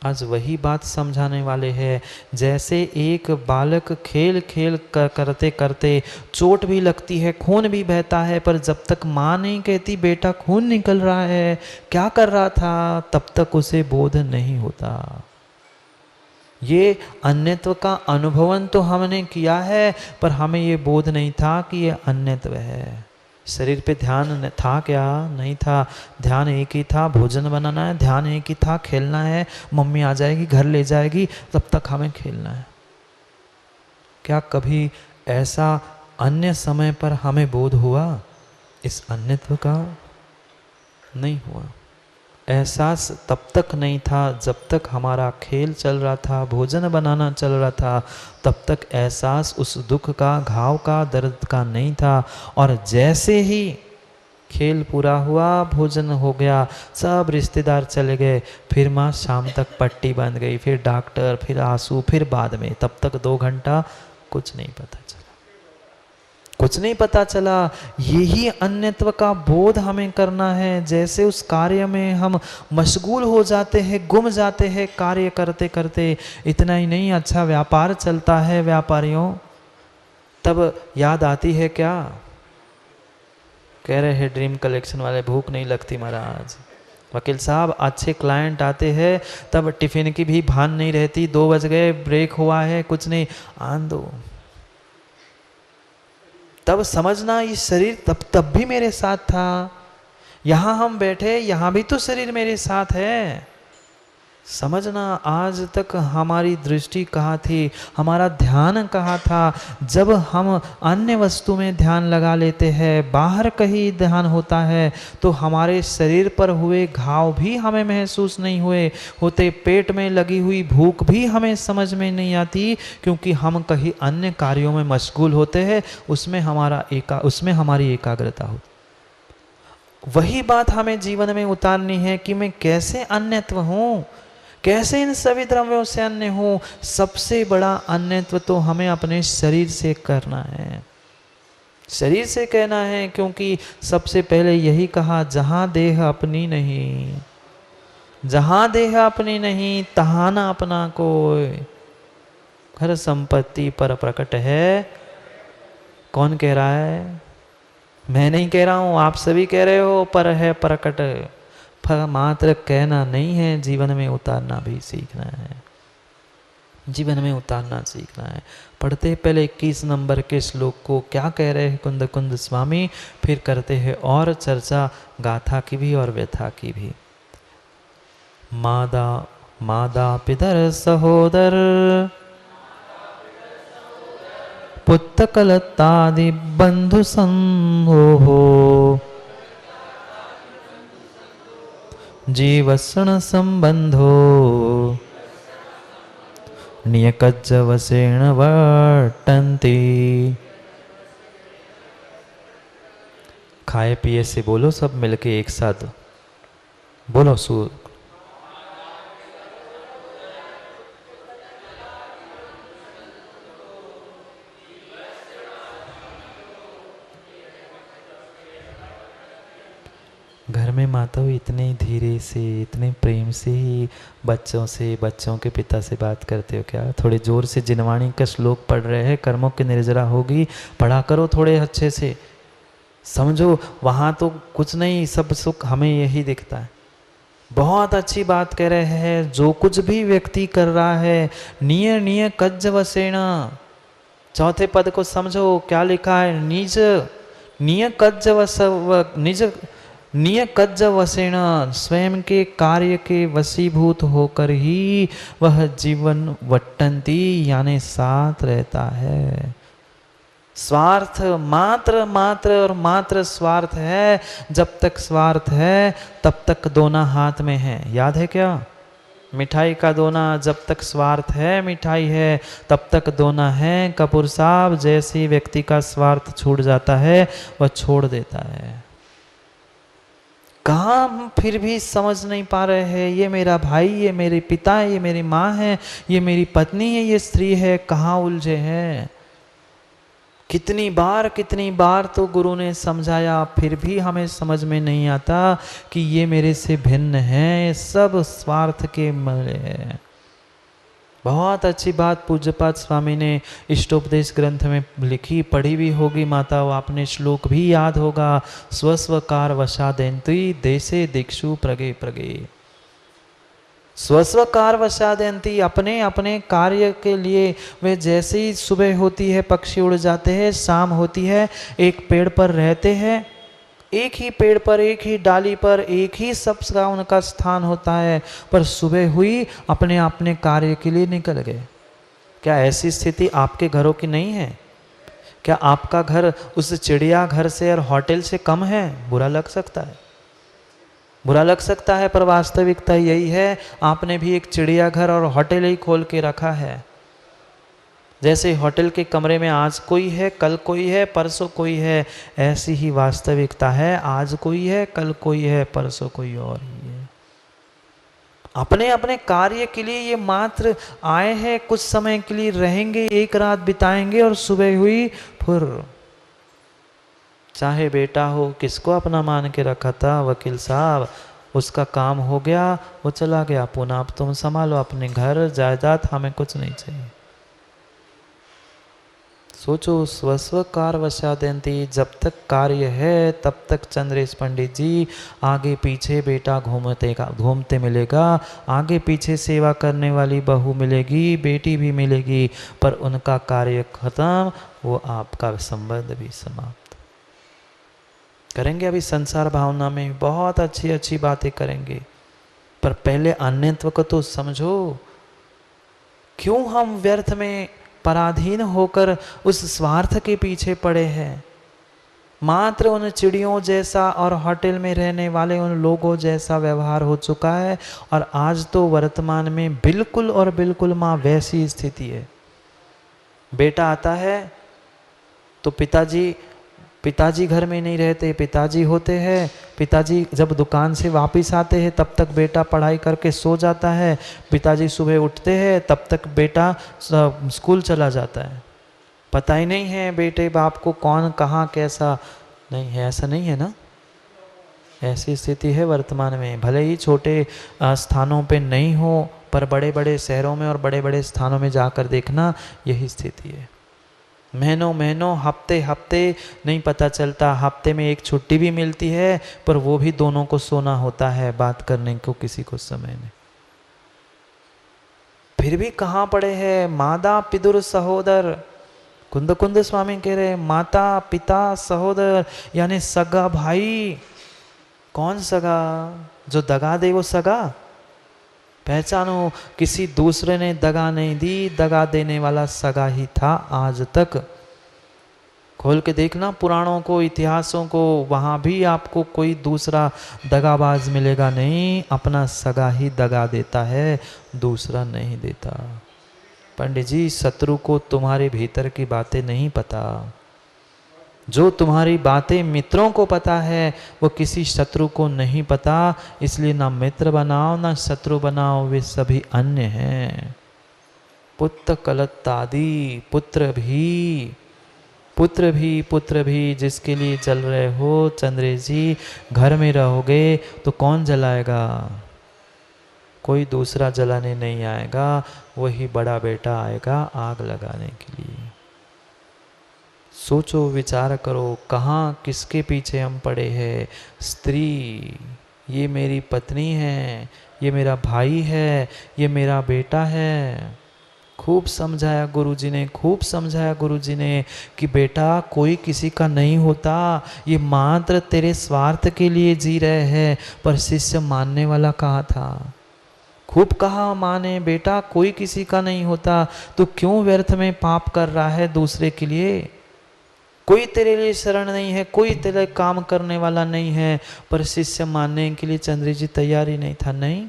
आज वही बात समझाने वाले हैं। जैसे एक बालक खेल खेल करते करते चोट भी लगती है, खून भी बहता है, पर जब तक माँ नहीं कहती बेटा खून निकल रहा है, क्या कर रहा था, तब तक उसे बोध नहीं होता। ये अन्यत्व का अनुभवन तो हमने किया है, पर हमें ये बोध नहीं था कि ये अन्यत्व है। शरीर पे ध्यान था क्या? नहीं था। ध्यान एक ही था, भोजन बनाना है, ध्यान एक ही था, खेलना है, मम्मी आ जाएगी, घर ले जाएगी, तब तक हमें खेलना है। क्या कभी ऐसा अन्य समय पर हमें बोध हुआ इस अन्यत्व का? नहीं हुआ। एहसास तब तक नहीं था जब तक हमारा खेल चल रहा था, भोजन बनाना चल रहा था, तब तक एहसास उस दुख का, घाव का, दर्द का नहीं था। और जैसे ही खेल पूरा हुआ, भोजन हो गया, सब रिश्तेदार चले गए, फिर माँ शाम तक पट्टी बंध गई, फिर डॉक्टर, फिर आंसू, फिर बाद में, तब तक 2 घंटा कुछ नहीं पता चला, कुछ नहीं पता चला। यही अन्यत्व का बोध हमें करना है। जैसे उस कार्य में हम मशगूल हो जाते हैं, गुम जाते हैं कार्य करते करते। इतना ही नहीं, अच्छा व्यापार चलता है व्यापारियों, तब याद आती है क्या? कह रहे हैं ड्रीम कलेक्शन वाले, भूख नहीं लगती महाराज। वकील साहब, अच्छे क्लाइंट आते हैं तब टिफिन की भी भान नहीं रहती, 2 बज गए, ब्रेक हुआ है, कुछ नहीं, आन दो। तब समझना ये शरीर तब भी मेरे साथ था। यहाँ हम बैठे, यहाँ भी तो शरीर मेरे साथ है। समझना, आज तक हमारी दृष्टि कहाँ थी, हमारा ध्यान कहाँ था? जब हम अन्य वस्तु में ध्यान लगा लेते हैं, बाहर कहीं ध्यान होता है, तो हमारे शरीर पर हुए घाव भी हमें महसूस नहीं हुए होते, पेट में लगी हुई भूख भी हमें समझ में नहीं आती, क्योंकि हम कहीं अन्य कार्यों में मशगूल होते हैं, उसमें हमारी एकाग्रता होती। वही बात हमें जीवन में उतारनी है कि मैं कैसे अन्यत्व हूँ, कैसे इन सभी द्रव्यों से अन्य हूँ। सबसे बड़ा अन्यत्व तो हमें अपने शरीर से करना है, शरीर से कहना है, क्योंकि सबसे पहले यही कहा, जहाँ देह अपनी नहीं, जहाँ देह अपनी नहीं, तहाँ न अपना कोई। घर संपत्ति पर प्रकट है। कौन कह रहा है? मैं नहीं कह रहा हूँ, आप सभी कह रहे हो, पर है प्रकट। मात्र कहना नहीं है, जीवन में उतारना भी सीखना है, जीवन में उतारना सीखना है। पढ़ते पहले 21 नंबर के श्लोक को, क्या कह रहे हैं कुंद कुंद स्वामी, फिर करते हैं और चर्चा गाथा की भी और व्यथा की भी। मादा पितर सहोदर पुत्र कलतादि बंधु संहो जीवसण संबंधो नियकज्जवसेण वर्तन्ति। खाए पिए से बोलो सब मिलके एक साथ बोलो सु घर में माताओं इतने धीरे से इतने प्रेम से ही बच्चों के पिता से बात करते हो क्या? थोड़े जोर से जिनवाणी का श्लोक पढ़ रहे हैं, कर्मों की निर्जरा होगी, पढ़ा करो थोड़े अच्छे से। समझो वहाँ तो कुछ नहीं, सब सुख हमें यही दिखता है। बहुत अच्छी बात कह रहे हैं, जो कुछ भी व्यक्ति कर रहा है निय निय कज्ज वसेना। चौथे पद को समझो क्या लिखा है, निज निय कज्ज निज निय कज्ज वसेण, स्वयं के कार्य के वशीभूत होकर ही वह जीवन वट्टंती यानी साथ रहता है। स्वार्थ मात्र मात्र और मात्र स्वार्थ है। जब तक स्वार्थ है तब तक दोना हाथ में है। याद है क्या? मिठाई का दोना, जब तक स्वार्थ है मिठाई है तब तक दोना है। कपूर साहब, जैसे व्यक्ति का स्वार्थ छूट जाता है वह छोड़ देता है। कहाँ हम फिर भी समझ नहीं पा रहे हैं, ये मेरा भाई, ये मेरे पिता है, ये मेरी माँ है, ये मेरी पत्नी है, ये स्त्री है, कहाँ उलझे हैं। कितनी बार तो गुरु ने समझाया, फिर भी हमें समझ में नहीं आता कि ये मेरे से भिन्न है, सब स्वार्थ के मरे हैं। बहुत अच्छी बात पूज्यपाद स्वामी ने इष्टोपदेश ग्रंथ में लिखी, पढ़ी भी होगी माताओं, आपने श्लोक भी याद होगा। स्वस्वकार वशादेन्ति देशे दीक्षु प्रगे प्रगे। स्वस्वकार वशादेन्ति, अपने अपने कार्य के लिए वे जैसे ही सुबह होती है पक्षी उड़ जाते हैं, शाम होती है एक पेड़ पर रहते हैं, एक ही पेड़ पर, एक ही डाली पर, एक ही सबका उनका स्थान होता है, पर सुबह हुई अपने अपने कार्य के लिए निकल गए। क्या ऐसी स्थिति आपके घरों की नहीं है? क्या आपका घर उस चिड़िया घर से और होटल से कम है? बुरा लग सकता है, बुरा लग सकता है, पर वास्तविकता यही है। आपने भी एक चिड़ियाघर और होटल ही खोल के रखा है। जैसे होटल के कमरे में आज कोई है, कल कोई है, परसों कोई है, ऐसी ही वास्तविकता है। आज कोई है, कल कोई है, परसों कोई और ही है। अपने अपने कार्य के लिए ये मात्र आए हैं, कुछ समय के लिए रहेंगे, एक रात बिताएंगे और सुबह हुई फिर। चाहे बेटा हो, किसको अपना मान के रखा था वकील साहब, उसका काम हो गया, वो चला गया, पुनः अब तुम संभालो अपने घर जायदाद, हमें कुछ नहीं चाहिए। सोचो, स्वस्वकार वशादेन्ति, जब तक कार्य है तब तक चंद्रेश पंडित जी आगे पीछे बेटा घूमते मिलेगा, आगे पीछे सेवा करने वाली बहू मिलेगी, बेटी भी मिलेगी, पर उनका कार्य खत्म, वो आपका संबंध भी समाप्त। करेंगे अभी संसार भावना में बहुत अच्छी अच्छी बातें करेंगे, पर पहले अन्यत्व को तो समझो। क्यों हम व्यर्थ में पराधीन होकर उस स्वार्थ के पीछे पड़े हैं? मात्र उन चिड़ियों जैसा और होटल में रहने वाले उन लोगों जैसा व्यवहार हो चुका है, और आज तो वर्तमान में बिल्कुल और बिल्कुल माँ वैसी स्थिति है। बेटा आता है तो पिताजी घर में नहीं रहते, पिताजी होते हैं, पिताजी जब दुकान से वापस आते हैं तब तक बेटा पढ़ाई करके सो जाता है, पिताजी सुबह उठते हैं तब तक बेटा स्कूल चला जाता है। पता ही नहीं है बेटे बाप को कौन कहाँ कैसा नहीं है, ऐसा नहीं है ना? ऐसी स्थिति है वर्तमान में। भले ही छोटे स्थानों पे नहीं हो, पर बड़े बड़े शहरों में और बड़े बड़े स्थानों में जाकर देखना, यही स्थिति है। महीनों हफ्ते नहीं पता चलता, हफ्ते में एक छुट्टी भी मिलती है, पर वो भी दोनों को सोना होता है, बात करने को किसी को समय नहीं। फिर भी कहाँ पड़े हैं माता पितुर सहोदर। कुंद स्वामी कह रहे माता पिता सहोदर, यानी सगा भाई। कौन सगा? जो दगा दे वो सगा? पहचानो, किसी दूसरे ने दगा नहीं दी, दगा देने वाला सगा ही था आज तक। खोल के देखना पुराणों को, इतिहासों को, वहाँ भी आपको कोई दूसरा दगाबाज मिलेगा नहीं। अपना सगा ही दगा देता है, दूसरा नहीं देता। पंडित जी, शत्रु को तुम्हारे भीतर की बातें नहीं पता। जो तुम्हारी बातें मित्रों को पता है वो किसी शत्रु को नहीं पता, इसलिए ना मित्र बनाओ ना शत्रु बनाओ, वे सभी अन्य हैं। पुत्र कलत्तादि, पुत्र भी जिसके लिए जल रहे हो चंद्रेश जी, घर में रहोगे तो कौन जलाएगा? कोई दूसरा जलाने नहीं आएगा, वही बड़ा बेटा आएगा आग लगाने के लिए। सोचो विचार करो, कहाँ किसके पीछे हम पड़े हैं? स्त्री, ये मेरी पत्नी है, ये मेरा भाई है, ये मेरा बेटा है। खूब समझाया गुरुजी ने, खूब समझाया गुरुजी ने कि बेटा कोई किसी का नहीं होता, ये मात्र तेरे स्वार्थ के लिए जी रहे हैं। पर शिष्य मानने वाला कहाँ था? खूब कहा माँ ने, बेटा कोई किसी का नहीं होता, तू क्यों व्यर्थ में पाप कर रहा है दूसरे के लिए? कोई तेरे लिए शरण नहीं है, कोई तेरे काम करने वाला नहीं है। पर शिष्य मानने के लिए चंद्र जी तैयार ही नहीं था। नहीं,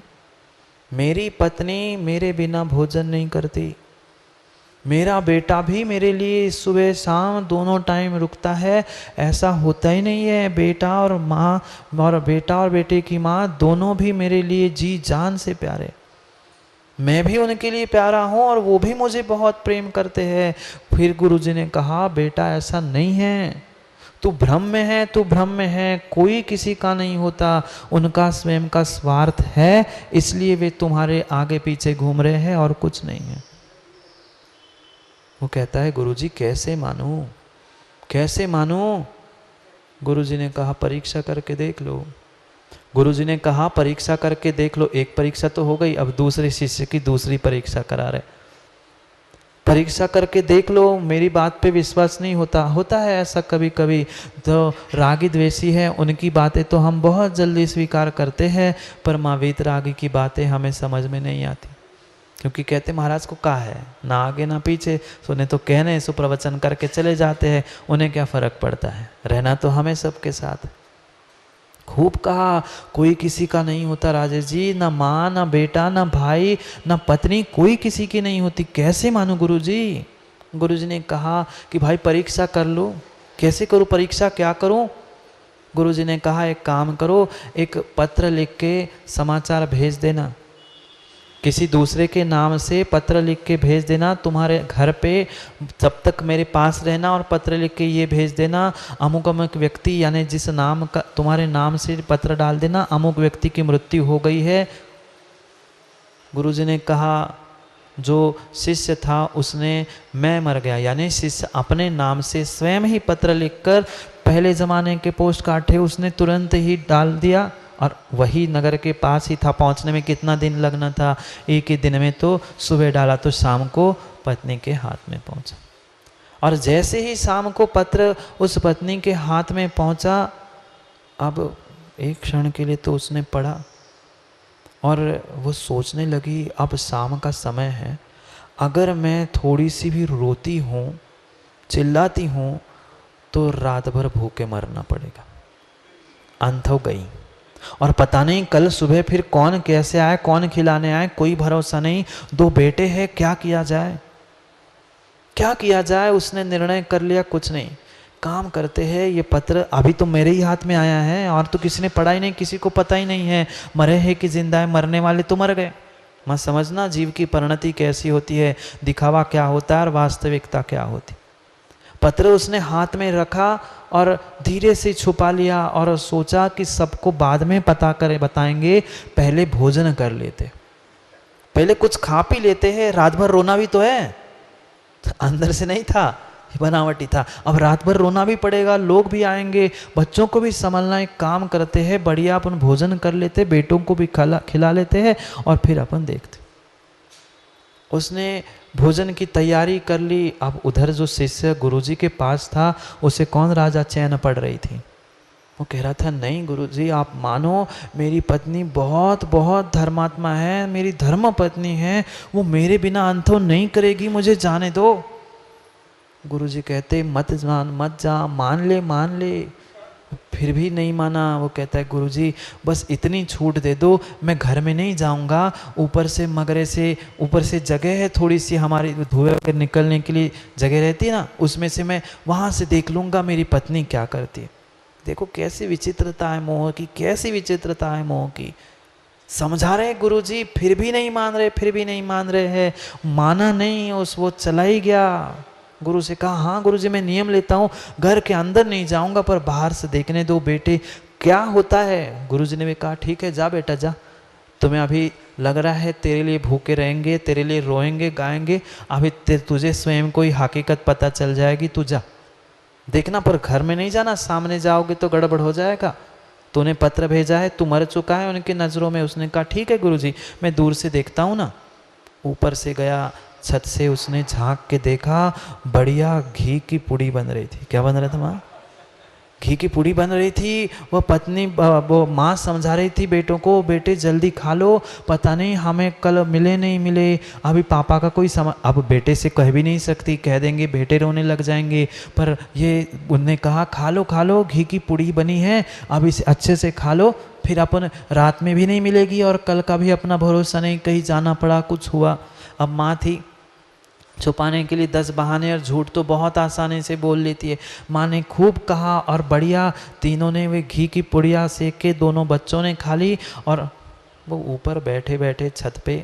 मेरी पत्नी मेरे बिना भोजन नहीं करती, मेरा बेटा भी मेरे लिए सुबह शाम दोनों टाइम रुकता है, ऐसा होता ही नहीं है। बेटा और माँ, और बेटा और बेटे की माँ दोनों भी मेरे लिए जी जान से प्यारे, मैं भी उनके लिए प्यारा हूँ और वो भी मुझे बहुत प्रेम करते हैं। फिर गुरुजी ने कहा बेटा ऐसा नहीं है, तू भ्रम में है, तू भ्रम में है, कोई किसी का नहीं होता, उनका स्वयं का स्वार्थ है, इसलिए वे तुम्हारे आगे पीछे घूम रहे हैं और कुछ नहीं है। वो कहता है गुरुजी कैसे मानूं, कैसे मानूं? गुरुजी ने कहा परीक्षा करके देख लो। गुरुजी ने कहा परीक्षा करके देख लो। एक परीक्षा तो हो गई, अब दूसरे शिष्य की दूसरी परीक्षा करा रहे। परीक्षा करके देख लो, मेरी बात पे विश्वास नहीं होता, होता है ऐसा कभी कभी। तो रागी द्वेषी है, उनकी बातें तो हम बहुत जल्दी स्वीकार करते हैं, पर माँ वीतरागी की बातें हमें समझ में नहीं आती, क्योंकि कहते महाराज को कहा है ना आगे ना पीछे, सुने तो कहने सुप्रवचन करके चले जाते हैं, उन्हें क्या फर्क पड़ता है, रहना तो हमें सबके साथ। खूब कहा कोई किसी का नहीं होता राजेश जी, ना माँ ना बेटा ना भाई ना पत्नी, कोई किसी की नहीं होती, कैसे मानूं गुरुजी? गुरुजी ने कहा कि भाई परीक्षा कर लो। कैसे करूं परीक्षा, क्या करूं? गुरुजी ने कहा एक काम करो, एक पत्र लिख के समाचार भेज देना, किसी दूसरे के नाम से पत्र लिख के भेज देना तुम्हारे घर पे, तब तक मेरे पास रहना और पत्र लिख के ये भेज देना, अमुक अमुक व्यक्ति, यानी जिस नाम का तुम्हारे नाम से पत्र डाल देना, अमुक व्यक्ति की मृत्यु हो गई है। गुरुजी ने कहा जो शिष्य था उसने मैं मर गया, यानी शिष्य अपने नाम से स्वयं ही पत्र लिखकर, पहले ज़माने के पोस्ट कार्ड थे उसने तुरंत ही डाल दिया, और वही नगर के पास ही था, पहुंचने में कितना दिन लगना था, एक ही दिन में। तो सुबह डाला तो शाम को पत्नी के हाथ में पहुंचा, और जैसे ही शाम को पत्र उस पत्नी के हाथ में पहुंचा, अब एक क्षण के लिए तो उसने पढ़ा और वो सोचने लगी अब शाम का समय है, अगर मैं थोड़ी सी भी रोती हूँ चिल्लाती हूँ तो रात भर भूखे मरना पड़ेगा। अंत हो गई, और पता नहीं कल सुबह फिर कौन कैसे आए, कौन खिलाने आए, कोई भरोसा नहीं। दो बेटे हैं, क्या किया जाए, क्या किया जाए? उसने निर्णय कर लिया कुछ नहीं, काम करते हैं, ये पत्र अभी तो मेरे ही हाथ में आया है और तो किसी ने पढ़ा ही नहीं, किसी को पता ही नहीं है, मरे हैं कि जिंदा है, मरने वाले तो मर गए। मत समझना जीव की परिणति कैसी होती है, दिखावा क्या होता है और वास्तविकता क्या होती। पत्र उसने हाथ में रखा और धीरे से छुपा लिया और सोचा कि सबको बाद में पता करे बताएंगे, पहले भोजन कर लेते, पहले कुछ खा पी लेते हैं, रात भर रोना भी तो है, अंदर से नहीं था, बनावटी था, अब रात भर रोना भी पड़ेगा, लोग भी आएंगे, बच्चों को भी संभालना, एक काम करते हैं बढ़िया अपन भोजन कर लेते, बेटों को भी खिला लेते हैं और फिर अपन देखते। उसने भोजन की तैयारी कर ली। अब उधर जो शिष्य गुरुजी के पास था उसे कौन राजा चैन पड़ रही थी, वो कह रहा था नहीं गुरुजी आप मानो, मेरी पत्नी बहुत बहुत धर्मात्मा है, मेरी धर्म पत्नी है, वो मेरे बिना अंतो नहीं करेगी, मुझे जाने दो। गुरुजी कहते मत जा, मान ले, फिर भी नहीं माना। वो कहता है गुरुजी बस इतनी छूट दे दो, मैं घर में नहीं जाऊंगा, ऊपर से मगरे से ऊपर से जगह है थोड़ी सी, हमारी धुएं वगैरह निकलने के लिए जगह रहती है ना, उसमें से मैं वहाँ से देख लूँगा मेरी पत्नी क्या करती है। देखो कैसी विचित्रता है मोह की, कैसी विचित्रता है मोह की। समझा रहे गुरुजी फिर भी नहीं मान रहे, फिर भी नहीं मान रहे हैं। माना नहीं, उस वो चला ही गया। गुरु से कहा हाँ गुरुजी मैं नियम लेता हूँ, घर के अंदर नहीं जाऊंगा पर बाहर से देखने दो बेटे क्या होता है। गुरुजी ने भी कहा ठीक है जा बेटा जा, तुम्हें अभी लग रहा है तेरे लिए भूखे रहेंगे, तेरे लिए रोएंगे गाएंगे, अभी तुझे स्वयं को ही हकीकत पता चल जाएगी, तू जा देखना, पर घर में नहीं जाना, सामने जाओगे तो गड़बड़ हो जाएगा। तूने पत्र भेजा है, तू मर चुका है उनकी नज़रों में। उसने कहा ठीक है गुरुजी मैं दूर से देखता हूँ ना। ऊपर से गया, छत से उसने झांक के देखा, बढ़िया घी की पुड़ी बन रही थी। क्या बन रहा था माँ? घी की पुड़ी बन रही थी। वह पत्नी वो माँ समझा रही थी बेटों को, बेटे जल्दी खा लो, पता नहीं हमें कल मिले नहीं मिले, अभी पापा का कोई समय। अब बेटे से कह भी नहीं सकती, कह देंगे बेटे रोने लग जाएंगे, पर ये उनने कहा खा लो घी की पुड़ी बनी है, अब इसे अच्छे से खा लो, फिर अपन रात में भी नहीं मिलेगी और कल का भी अपना भरोसा नहीं, कहीं जाना पड़ा कुछ हुआ। अब माँ थी, छुपाने के लिए 10 बहाने और झूठ तो बहुत आसानी से बोल लेती है। माँ ने खूब कहा और बढ़िया तीनों ने वे घी की पुड़िया सेक के दोनों बच्चों ने खा ली। और वो ऊपर बैठे बैठे छत पे,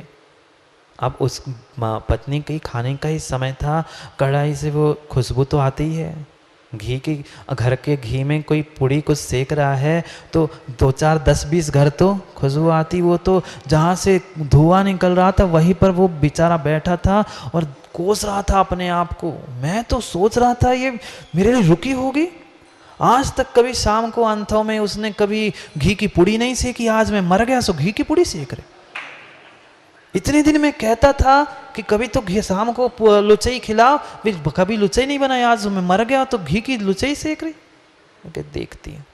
अब उस पत्नी के खाने का ही समय था, कढ़ाई से वो खुशबू तो आती ही है घी की। घर के घी में कोई पुड़ी कुछ सेक रहा है तो 2 4 10 20 घर तो खुशबू आती। वो तो जहाँ से धुआं निकल रहा था वहीं पर वो बेचारा बैठा था और कोस रहा था अपने आप को। मैं तो सोच रहा था ये मेरे लिए रुकी होगी, आज तक कभी शाम को अंथों में उसने कभी घी की पुड़ी नहीं सेकी, आज मैं मर गया सो घी की पुड़ी सेक रहे। इतने दिन में कहता था कि कभी तो घी शाम को लुचई खिलाओ, कभी लुचई नहीं बनाई, आज मैं मर गया तो घी की लुचई सेक रही। देखती है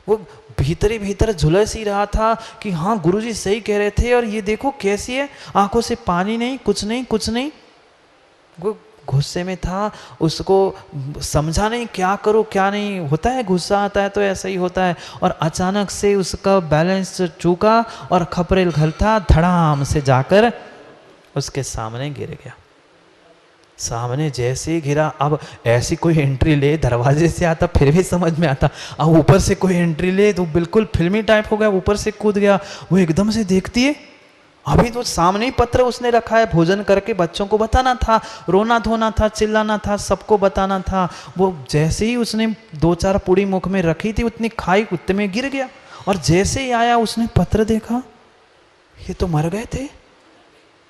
वो भीतर ही भीतर झुलस ही रहा था कि हाँ गुरुजी सही कह रहे थे, और ये देखो कैसी है, आंखों से पानी नहीं, कुछ नहीं कुछ नहीं। वो गुस्से में था, उसको समझा नहीं क्या करो क्या नहीं। होता है गुस्सा आता है तो ऐसा ही होता है। और अचानक से उसका बैलेंस चूका और खपरेल घर था, धड़ाम से जाकर उसके सामने गिर गया। सामने जैसे ही गिरा, अब ऐसी कोई एंट्री ले, दरवाजे से आता फिर भी समझ में आता, अब ऊपर से कोई एंट्री ले तो बिल्कुल फिल्मी टाइप हो गया, ऊपर से कूद गया। वो एकदम से देखती है, अभी तो सामने ही पत्र उसने रखा है, भोजन करके बच्चों को बताना था, रोना धोना था, चिल्लाना था, सबको बताना था। वो जैसे ही उसने 2 4 पूड़ी मुख में रखी थी, उतनी खाई उतने में गिर गया। और जैसे ही आया उसने पत्र देखा, ये तो मर गए थे,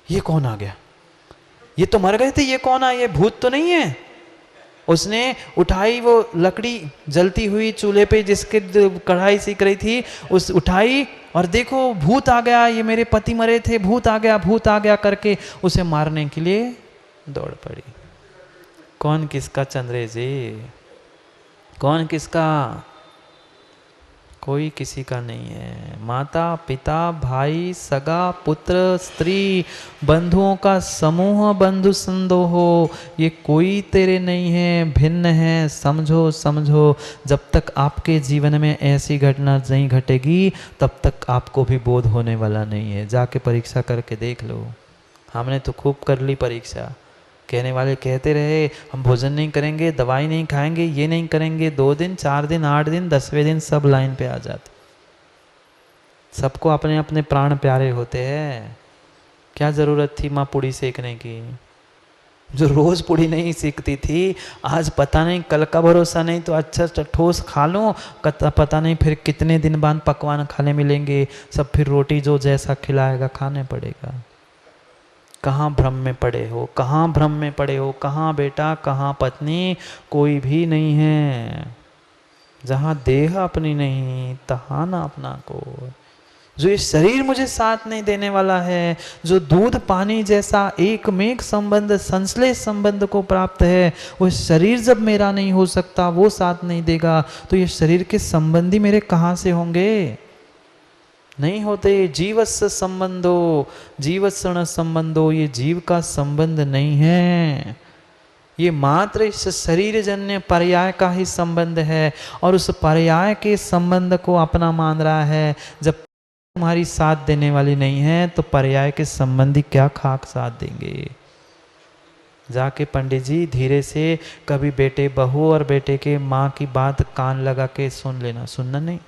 ये कौन आ गया, ये तो मर गए थे, ये कौन आया, ये भूत तो नहीं है। उसने उठाई वो लकड़ी जलती हुई चूल्हे पे जिसके कढ़ाई सेक रही थी, उस उठाई और देखो भूत आ गया, ये मेरे पति मरे थे, भूत आ गया, भूत आ गया करके उसे मारने के लिए दौड़ पड़ी। कौन किसका चंद्रे जी, कौन किसका, कोई किसी का नहीं है। माता पिता भाई सगा पुत्र स्त्री बंधुओं का समूह बंधु संदोहो, ये कोई तेरे नहीं है, भिन्न है, समझो समझो। जब तक आपके जीवन में ऐसी घटना नहीं घटेगी तब तक आपको भी बोध होने वाला नहीं है। जाके परीक्षा करके देख लो। हमने तो खूब कर ली परीक्षा। कहने वाले कहते रहे हम भोजन नहीं करेंगे, दवाई नहीं खाएंगे, ये नहीं करेंगे, 2 दिन 4 दिन 8 दिन 10वें दिन सब लाइन पे आ जाते। सबको अपने अपने प्राण प्यारे होते हैं। क्या ज़रूरत थी माँ पुड़ी सेकने की, जो रोज़ पुड़ी नहीं सीखती थी, आज पता नहीं कल का भरोसा नहीं, तो अच्छा ठोस खा लो, पता नहीं फिर कितने दिन बाद पकवान खाने मिलेंगे, सब फिर रोटी जो जैसा खिलाएगा खाने पड़ेगा। कहाँ भ्रम में पड़े हो, कहाँ भ्रम में पड़े हो, कहाँ बेटा कहाँ पत्नी, कोई भी नहीं है। जहाँ देह अपनी नहीं तहाँ ना अपना को। जो ये शरीर मुझे साथ नहीं देने वाला है, जो दूध पानी जैसा एकमेक संबंध संश्लेष संबंध को प्राप्त है, वो शरीर जब मेरा नहीं हो सकता, वो साथ नहीं देगा, तो ये शरीर के संबंधी मेरे कहाँ से होंगे, नहीं होते। जीवस्य संबंधो जीवसण संबंधो, ये जीव का संबंध नहीं है। ये मात्र इस शरीर जन्य पर्याय का ही संबंध है और उस पर्याय के संबंध को अपना मान रहा है। जब तुम्हारी साथ देने वाली नहीं है तो पर्याय के संबंधी क्या खाक साथ देंगे। जाके पंडित जी धीरे से कभी बेटे बहू और बेटे के माँ की बात कान लगा के सुन लेना, सुनना नहीं,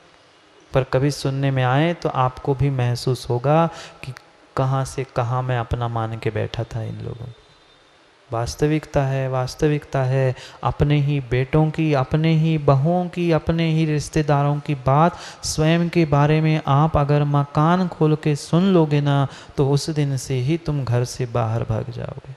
पर कभी सुनने में आए तो आपको भी महसूस होगा कि कहाँ से कहाँ मैं अपना मान के बैठा था इन लोगों। वास्तविकता है, वास्तविकता है अपने ही बेटों की, अपने ही बहुओं की, अपने ही रिश्तेदारों की बात स्वयं के बारे में आप अगर मकान खोल के सुन लोगे ना तो उस दिन से ही तुम घर से बाहर भाग जाओगे।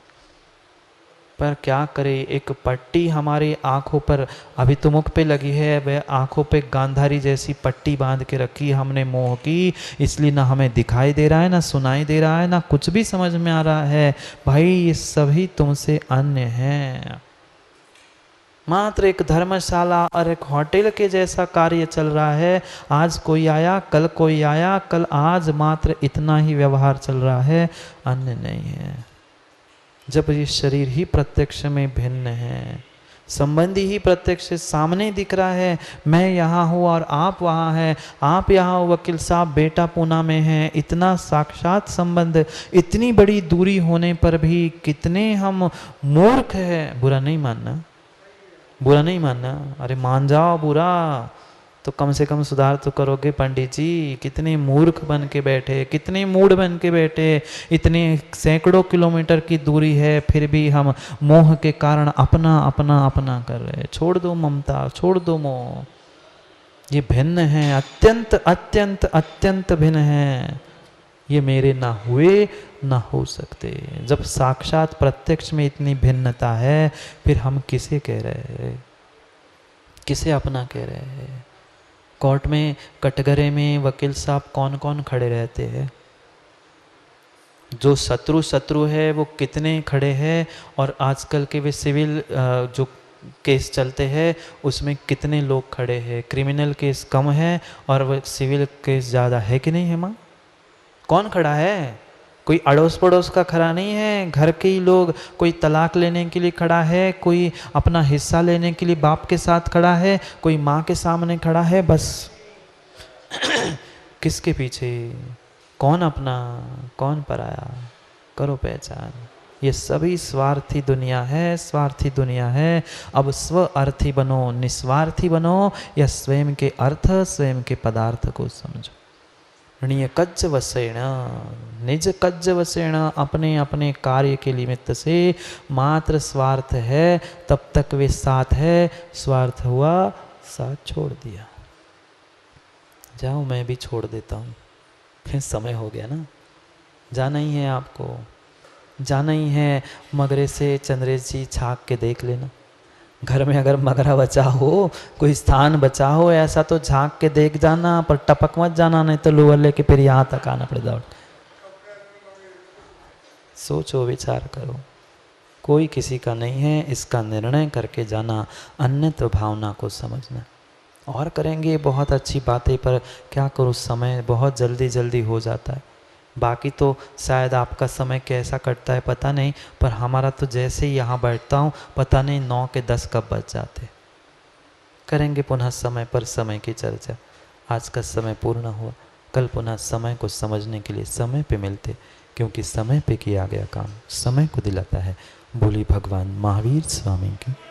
पर क्या करे, एक पट्टी हमारी आँखों पर अभी तो मुख पे लगी है, वह आँखों पे गांधारी जैसी पट्टी बांध के रखी हमने मोह की, इसलिए ना हमें दिखाई दे रहा है, ना सुनाई दे रहा है, ना कुछ भी समझ में आ रहा है। भाई ये सभी तुमसे अन्य हैं। मात्र एक धर्मशाला और एक होटल के जैसा कार्य चल रहा है। आज कोई आया, कल कोई आया, कल आज मात्र इतना ही व्यवहार चल रहा है, अन्य नहीं है। जब ये शरीर ही प्रत्यक्ष में भिन्न है, संबंधी ही प्रत्यक्ष सामने दिख रहा है, मैं यहाँ हूँ और आप वहाँ हैं, आप यहाँ हो वकील साहब, बेटा पूना में है, इतना साक्षात संबंध, इतनी बड़ी दूरी होने पर भी कितने हम मूर्ख हैं। बुरा नहीं मानना, बुरा नहीं मानना, अरे मान जाओ बुरा तो कम से कम सुधार तो करोगे पंडित जी। कितने मूर्ख बन के बैठे, कितने मूढ़ बन के बैठे, इतने सैकड़ों किलोमीटर की दूरी है फिर भी हम मोह के कारण अपना अपना अपना कर रहे हैं। छोड़ दो ममता, छोड़ दो मोह, ये भिन्न है, अत्यंत अत्यंत अत्यंत भिन्न है। ये मेरे ना हुए ना हो सकते। जब साक्षात प्रत्यक्ष में इतनी भिन्नता है फिर हम किसे कह रहे हैं, किसे अपना कह रहे हैं। कोर्ट में कटघरे में वकील साहब कौन कौन खड़े रहते हैं, जो शत्रु है वो कितने खड़े हैं, और आजकल के वे सिविल जो केस चलते हैं उसमें कितने लोग खड़े हैं। क्रिमिनल केस कम है और वो सिविल केस ज़्यादा है कि नहीं है माँ? कौन खड़ा है? कोई अड़ोस पड़ोस का खड़ा नहीं है, घर के ही लोग। कोई तलाक लेने के लिए खड़ा है, कोई अपना हिस्सा लेने के लिए बाप के साथ खड़ा है, कोई माँ के सामने खड़ा है, बस किसके पीछे, कौन अपना कौन पराया, करो पहचान। ये सभी स्वार्थी दुनिया है, स्वार्थी दुनिया है। अब स्व अर्थी बनो, निस्वार्थी बनो, या स्वयं के अर्थ स्वयं के पदार्थ को समझो। ऋणीय कज्ज वसेण, निज कज्ज वसेण, अपने अपने कार्य के निमित्त से मात्र स्वार्थ है, तब तक वे साथ है, स्वार्थ हुआ साथ छोड़ दिया। जाओ मैं भी छोड़ देता हूँ, फिर समय हो गया ना, जाना ही है आपको, जाना ही है। मगरे से चंद्रेश जी झाँक के देख लेना, घर में अगर मगरा बचा हो, कोई स्थान बचा हो ऐसा तो झांक के देख जाना, पर टपक मत जाना, नहीं तो लोअर लेके फिर यहाँ तक आना पड़ेगा। सोचो, विचार करो, कोई किसी का नहीं है, इसका निर्णय करके जाना, अन्यत्र भावना को समझना। और करेंगे बहुत अच्छी बातें, पर क्या करूँ, समय बहुत जल्दी जल्दी हो जाता है। बाकी तो शायद आपका समय कैसा कटता है पता नहीं, पर हमारा तो जैसे ही यहाँ बैठता हूँ पता नहीं 9 के 10 कब बज जाते। करेंगे पुनः समय पर समय की चर्चा। आज का समय पूर्ण हुआ, कल पुनः समय को समझने के लिए समय पे मिलते, क्योंकि समय पे किया गया काम समय को दिलाता है। बोली भगवान महावीर स्वामी की।